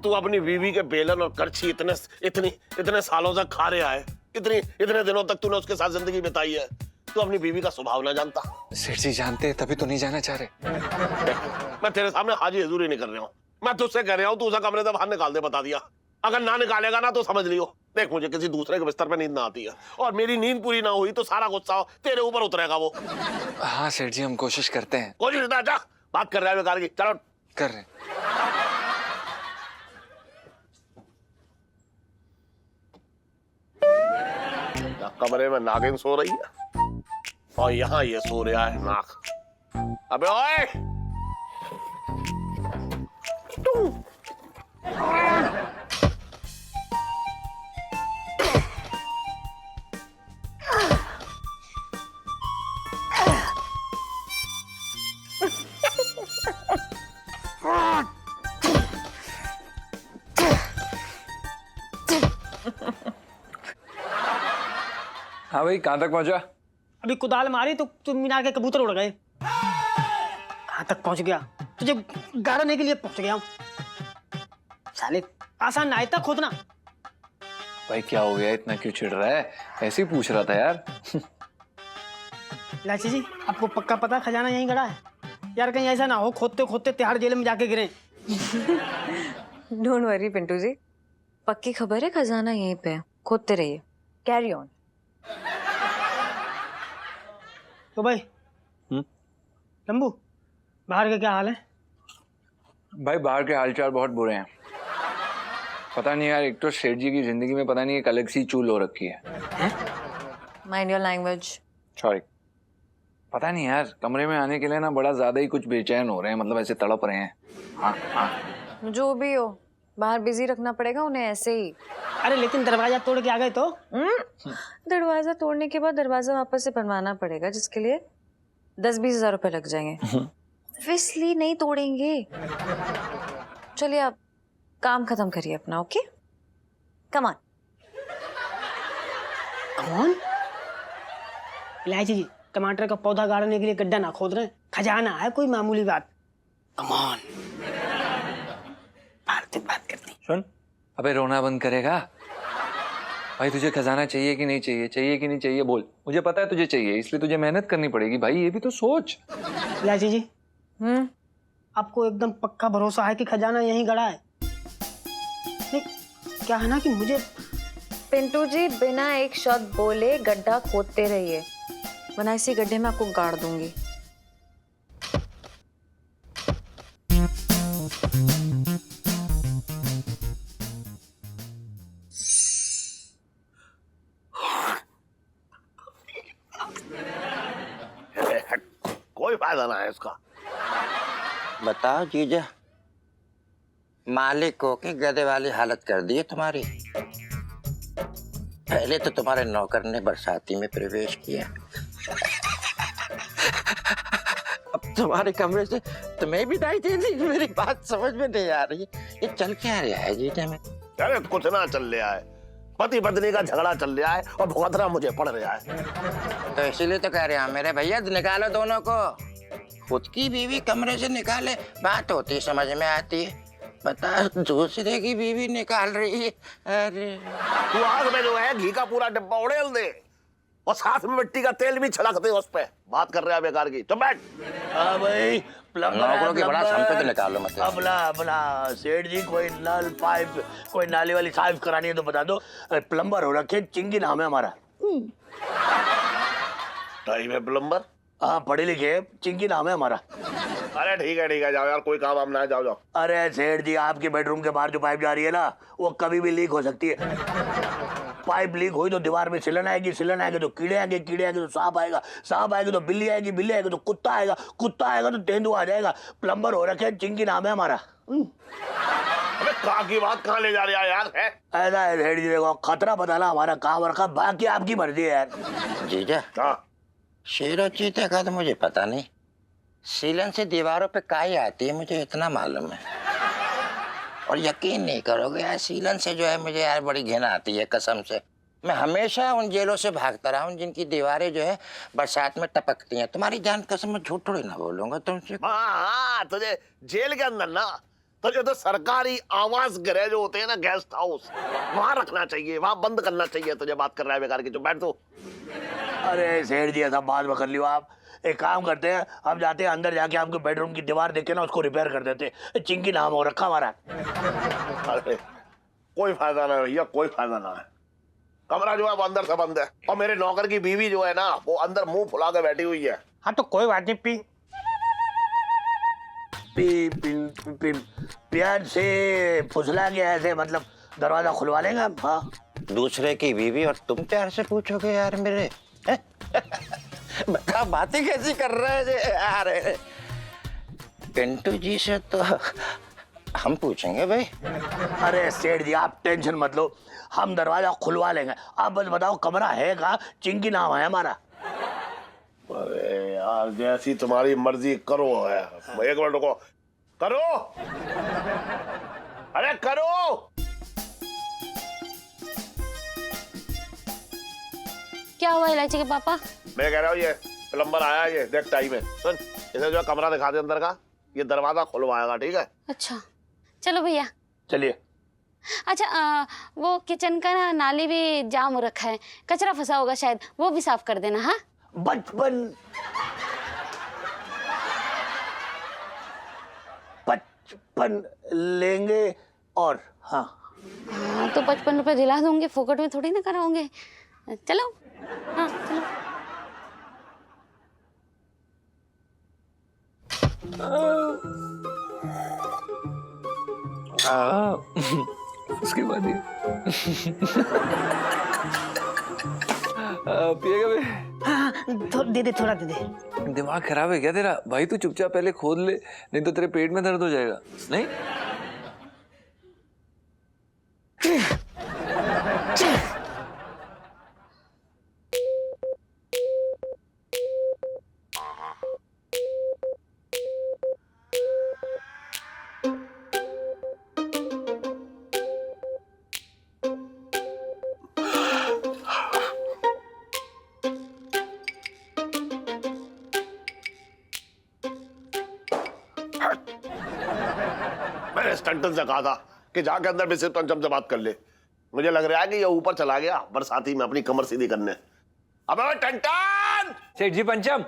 तू अपनी बीवी के बेलन और करछी इतने सालों से खा रहा है, इतने दिनों तक तूने उसके साथ जिंदगी बिताई है, तू अपनी बीवी का स्वभाव ना जानता? सेठ जी जानते हैं तभी तो नहीं जाना चाह रहे। मैं तेरे सामने हाजी हजूरी नहीं कर रहा हूँ, मैं तुझसे कह रहा हूँ तू उसे कमरे से बाहर निकाल दे, बता दिया। अगर ना निकालेगा ना तो समझ लियो, देख मुझे किसी दूसरे के बिस्तर पे नींद ना आती है, और मेरी नींद पूरी ना हुई तो सारा गुस्सा तेरे ऊपर उतरेगा वो। हाँ सेठ जी हम कोशिश करते हैं। कोशिश ना, जा बात कर रहा है बेकार की, चलो कर रहे हैं। कमरे में नागिन सो रही है और यहाँ ये सो रहा है नाग। अबे ओए! हाँ भाई कहाँ तक पहुंचा? अभी कुदाल मारी तो मीनार के कबूतर उड़ गए। कहाँ तक पहुंच गया? तुझे गाड़ने के लिए पहुंच गया हूँ। साले आसान ना इतना खोदना। भाई क्या हो गया, इतना क्यों चिढ़ रहा है? ऐसे ही पूछ रहा था यार। लाची जी आपको पक्का पता खजाना यहीं गड़ा है? यार कहीं ऐसा ना हो खोदते खोदते तिहाड़ जेल में जाके गिरे। डोंट वरी पिंटू जी, पक्की खबर है खजाना यहीं पे है, खोदते रहिए, कैरी ऑन। तो भाई लंबू बाहर के क्या हाल है? भाई बाहर के हालचाल बहुत बुरे हैं। पता नहीं यार, एक तो सेठ जी की जिंदगी में पता नहीं एक अलग सी चूल हो रखी है। Mind your language. सॉरी। पता नहीं यार, कमरे में आने के लिए ना बड़ा ज्यादा ही कुछ बेचैन हो रहे हैं, मतलब ऐसे तड़प रहे हैं। हाँ हाँ जो भी हो, बाहर बिजी रखना पड़ेगा उन्हें ऐसे ही। अरे लेकिन दरवाजा तोड़ के आ गए तो? दरवाजा तोड़ने के बाद दरवाजा वापस से बनवाना पड़ेगा, जिसके लिए 10-20 हजार रुपए लग जाएंगे। ऑब्वियसली नहीं तोड़ेंगे। चलिए आप काम खत्म करिए अपना, ओके? Come on. कौन? इलायची जी टमाटर का पौधा गाड़ने के लिए गड्ढा ना खोद रहे हैं, खजाना है कोई मामूली बात। कमान बात करती। सुन, अबे रोना बंद करेगा? भाई तुझे खजाना चाहिए कि नहीं चाहिए, चाहिए कि नहीं चाहिए बोल। मुझे पता है तुझे चाहिए, इसलिए तुझे मेहनत करनी पड़ेगी भाई, ये भी तो सोच। इलायची जी आपको एकदम पक्का भरोसा है कि खजाना यहीं गड़ा है? नहीं क्या है ना कि मुझे। पिंटू जी बिना एक शब्द बोले गड्ढा खोदते रहिए, वरना इसी गड्ढे में आपको गाड़ दूंगी। कोई फायदा ना है इसका। बताओ जीजा, मालिक को के गधे वाली हालत कर दी है तुम्हारी। पहले तो तुम्हारे नौकर ने बरसाती में प्रवेश किया, अब तुम्हारे कमरे से तुम्हें विदाई दे दी। मेरी बात समझ में नहीं आ रही, ये चल क्या रहा है जीजा में? अरे कुछ ना चल रहा है, पति पत्नी का झगड़ा चल रहा है और भुगतना मुझे पड़ रहा है। तो इसीलिए तो कह रहे हैं मेरे भैया, निकालो दोनों को। खुद की बीवी कमरे से निकाले बात होती समझ में आती है, बता दूसरे की बीवी निकाल रही है। अरे तू आग में जो है घी का पूरा डिब्बा उड़ेल दे और साथ में मिट्टी का तेल भी छिड़क दे उस पे। बात कर रहे हैं बेकार की, चुप बैठ। हाँ भाई नौकरों की बड़ा संपत्ति निकालो मत। अपना सेठ जी कोई नल पाइप कोई नाली वाली साफ करानी है तो बता दो। प्लम्बर हो रखे, चिंगी नाम है हमारा। टाइम है प्लम्बर? हाँ पढ़े लिखे, चिंगी नाम है हमारा। अरे ठीक है जाओ यार, कोई काम वाम ना है, जाओ। अरे सेठ जी आपके बेडरूम के बाहर जो पाइप जा रही है ना, वो कभी भी लीक हो सकती है। पाइप लीक हुई तो दीवार में सिलन आएगी, सिलन आएगी तो कीड़े आएंगे, कीड़े आएंगे तो सांप आएगा, सांप आएगी तो बिल्ली आएगी, बिल्ली आएगी तो कुत्ता आएगा, कुत्ता आएगा तो तेंदुआ आ जाएगा। प्लम्बर हो रखे, चिंगी नाम है हमारा। अबे कहाँ की बात कहाँ ले जा रहा है यार? है ऐसा है सेठ जी, देखो खतरा बताना हमारा काम रखा, बाकी आपकी मर्जी है यार। जीजा हाँ शेर और चीते का तो मुझे पता नहीं, सीलन से दीवारों पे काई आती है मुझे इतना मालूम है। और यकीन नहीं करोगे यार, सीलन से जो है मुझे यार बड़ी घिन आती है कसम से। मैं हमेशा उन जेलों से भागता रहा हूँ जिनकी दीवारें जो है बरसात में टपकती हैं। तुम्हारी जान कसम, मैं झूठ थोड़ी ना बोलूंगा तुमसे। हाँ, तुझे जेल के अंदर ना, तुझे तो सरकारी आवास गृह जो होते हैं ना, गेस्ट हाउस, वहां रखना चाहिए, वहां बंद करना चाहिए। तुझे बात कर रहा है बेकार की, जो बैठ तो। अरे सेठ जी ऐसा बात कर लियो आप। एक काम करते हैं, हम जाते हैं अंदर, जाके आपके बेडरूम की दीवार देख के ना उसको रिपेयर कर देते। चिंकी नाम हो रखा हमारा। अरे कोई फायदा ना भैया, कोई फायदा ना है। कमरा जो है वो अंदर से बंद है, और मेरे नौकर की बीवी जो है ना वो अंदर मुंह फुला के बैठी हुई है। हाँ तो कोई बात नहीं, प्यार से फुसला गया ऐसे, मतलब दरवाजा खुलवा लेंगे आप? हाँ, दूसरे की बीवी और तुम प्यार से पूछोगे यार मेरे? बता बातें कैसी कर रहे हैं यार। पिंटू जी से तो हम पूछेंगे भाई। अरे सेठ जी आप टेंशन मत लो, हम दरवाजा खुलवा लेंगे। आप बस बताओ कमरा है कहाँ? चिंकी नाम है हमारा। अरे यार जैसी तुम्हारी मर्जी करो है। एक मिनट रुको, करो, अरे करो। क्या हुआ इलायची के पापा? मैं कह रहा हूँ ये प्लम्बर आया, ये देख टाइम है। सुन, इसे जो है कमरा दिखा दे अंदर का, ये दरवाजा खुलवाएगा, ठीक है? अच्छा चलो भैया। चलिए। अच्छा वो किचन का ना नाली भी जाम हो रखा है, कचरा फंसा होगा शायद, वो भी साफ कर देना। हाँ बचपन लेंगे और हाँ तो 55 रुपए दिला दूंगे, फोकट में थोड़ी ना कराओगे। चलो हाँ चलो। उसके बाद ही पिएगा बे? हाँ दे दे, थोड़ा दे दे। दिमाग खराब है क्या तेरा? भाई तू चुपचाप पहले खोद ले, नहीं तो तेरे पेट में दर्द हो जाएगा। नहीं मैंने स्टंटन से कहा था कि जाके अंदर मिसेस पंचम से बात कर ले। मुझे लग रहा है कि ये ऊपर चला गया बरसाती में अपनी कमर सीधी करने। अबे टंटन! सेठ जी पंचम।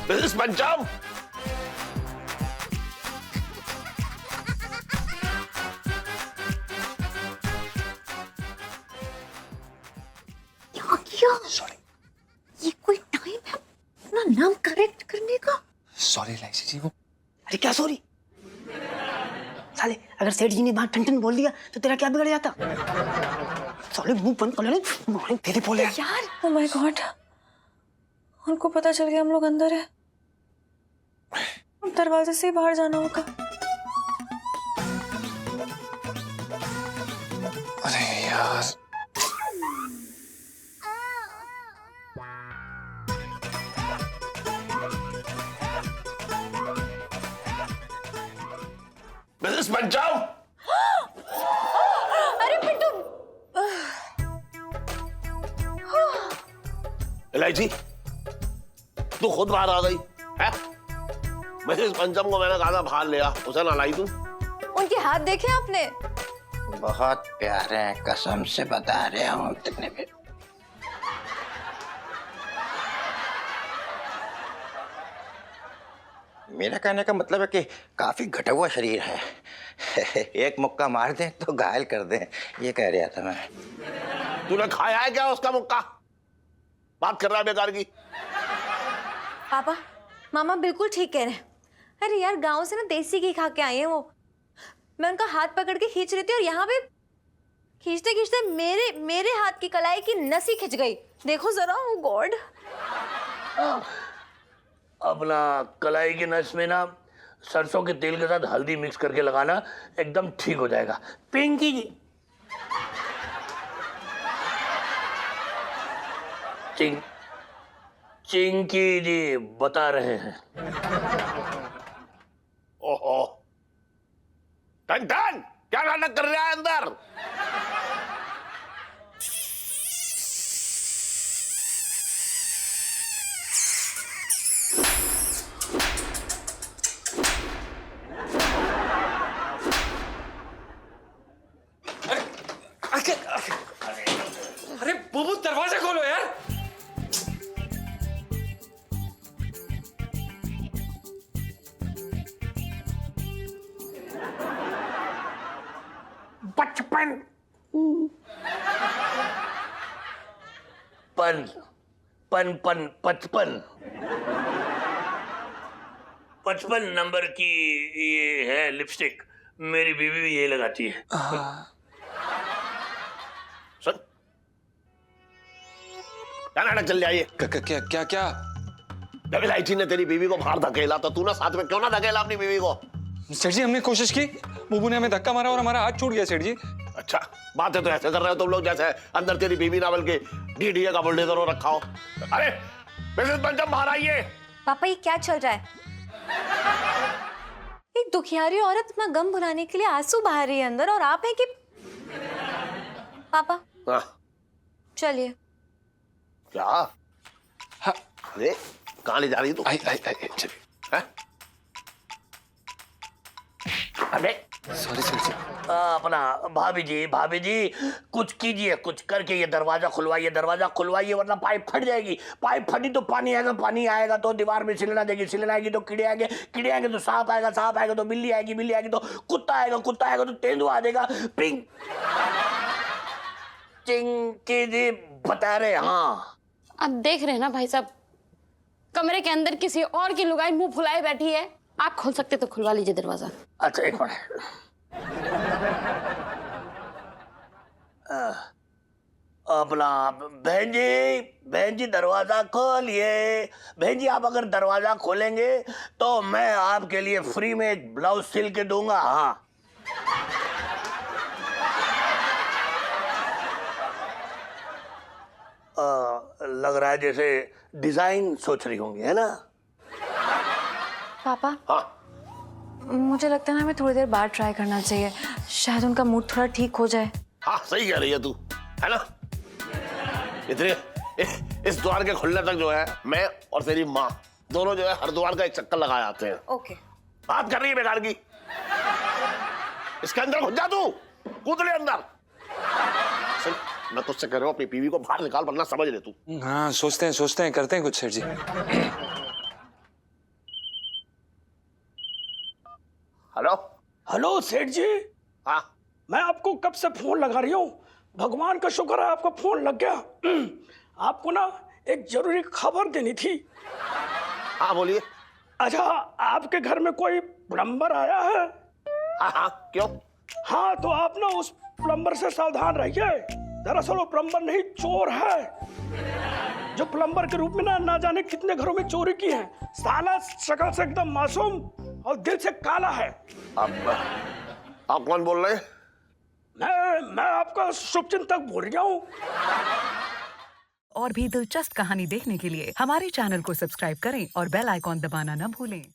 मिसेस पंचम! ये कोई टाइम है अपना नाम करेक्ट करने का? सॉरी इलायची जी। वो अरे क्या सॉरी? साले अगर सेठ जी ने बात टन बोल दिया तो तेरा क्या बिगड़ जाता? साले मुंह बंद कर ले, मारेंगे तेरे बोले यार ओह माय गॉड, उनको पता चल गया हम लोग अंदर है। दरवाजे से ही बाहर जाना होगा। अरे यार मिसेस पंचम! अरे पिंटू! इलायची, तू खुद बाहर आ गई है? मिसेस पंचम को मैंने कहा था बाहर ले आ, उसे ना लाई तू। उनके हाथ देखे आपने? बहुत प्यारे हैं, कसम से बता रहे हूँ इतने भी। मेरा कहने का मतलब है कि काफी घटा हुआ शरीर है। एक मुक्का मार दें तो घायल कर दें, ये कह रहा था मैं। तूने खाया है क्या उसका मुक्का? बात कर रहा है बेकार की। पापा मामा बिल्कुल ठीक कह रहे हैं। अरे यार गांव से ना देसी घी खा के आई है वो। मैं उनका हाथ पकड़ के खींच रही थी और यहाँ पे खींचते खींचते मेरे हाथ की कलाई की नस ही खिंच गई। देखो जरा, ओ गॉड। अपना कलाई की नस में ना सरसों के तेल के साथ हल्दी मिक्स करके लगाना, एकदम ठीक हो जाएगा। पिंकी जी चिंकी जी बता रहे हैं। ओहो, टन टन क्या नाटक कर रहा है अंदर? अरे बुबू दरवाजा खोलो यार। बचपन पन पन पन 55 नंबर की ये है लिपस्टिक, मेरी बीवी भी ये लगाती है। सुन, क्या नाटक चल रहा है ये? क्या क्या क्या? जब इलायची ने तेरी बीवी को बाहर धकेला तो तूने साथ में क्यों ना धकेला अपनी बीवी को? सेठ जी हमने कोशिश की, बुबू ने हमें धक्का मारा और हमारा हाथ छूट गया सेठ जी। अच्छा, बातें तो ऐसे कर रहे हो तुम लोग जैसे अंदर तेरी बीवी ना बल्कि डीडीए का बुलडोजर हो रखा हो। अरे मिसेस पंचम बाहर आइए। पापा ये क्या चल रहा है? एक दुखियारी औरत अपना गम भुलाने के लिए आंसू बहा रही है अंदर, और आप हैं कि पापा हाँ, चलिए। क्या? अरे कहाँ ले जा रही तू? आई आई आई चलिए। हैं? अबे सॉरी सेठ जी। अपना भाभी जी कुछ कीजिए, कुछ करके ये दरवाजा खुलवाइए वरना पाइप फट जाएगी। पाइप फटी तो पानी आएगा तो दीवार में सिलना देगी, सिलना आएगी तो कीड़े आएंगे तो सांप आएगा तो बिल्ली आएगी तो कुत्ता आएगा तो तेंदुआ आ जाएगा। चिंकी जी बता रहे। हाँ अब देख रहे हैं ना भाई साहब, कमरे के अंदर किसी और की लुगाई मुंह फुलाए बैठी है। आप खोल सकते तो खुलवा लीजिए दरवाजा। अच्छा एक मिनट। अपना बहन जी दरवाजा खोलिए। बहन जी आप अगर दरवाजा खोलेंगे तो मैं आपके लिए फ्री में एक ब्लाउज सिल के दूंगा। हाँ लग रहा है जैसे डिजाइन सोच रही होंगी, है ना? पापा हाँ, मुझे लगता है ना हमें थोड़ी देर बाद ट्राई करना चाहिए, शायद उनका मूड थोड़ा ठीक हो जाए। हाँ सही कह रही है तू, है ना? इतने इस द्वार के खुलने तक जो है मैं और तेरी माँ दोनों जो है हर द्वार का एक चक्कर लगा आते हैं। ओके। बात कर रही है बेकार की। इसके अंदर घुस जा तू, कूद ले अंदर। सुन, मैं तुझसे कह रहा हूँ अपनी बीवी को बाहर निकाल वरना समझ ले तू। हाँ सोचते हैं करते हैं कुछ सेठ जी। हेलो सेठ जी। हाँ मैं आपको कब से फोन लगा रही हूँ, भगवान का शुक्र है आपका फोन लग गया। आपको ना एक जरूरी खबर देनी थी। हाँ बोलिए। अच्छा आपके घर में कोई प्लम्बर आया है? हाँ हाँ क्यों? हाँ तो आप ना उस प्लम्बर से सावधान रहिए। दरअसल वो प्लम्बर नहीं चोर है, जो प्लम्बर के रूप में ना जाने कितने घरों में चोरी की है। साला शक्ल से एकदम मासूम और दिल से काला है। आप कौन बोल रहे हैं? मैं आपका शुभचिंतक बोल रहा हूँ। और भी दिलचस्प कहानी देखने के लिए हमारे चैनल को सब्सक्राइब करें और बेल आइकॉन दबाना न भूलें।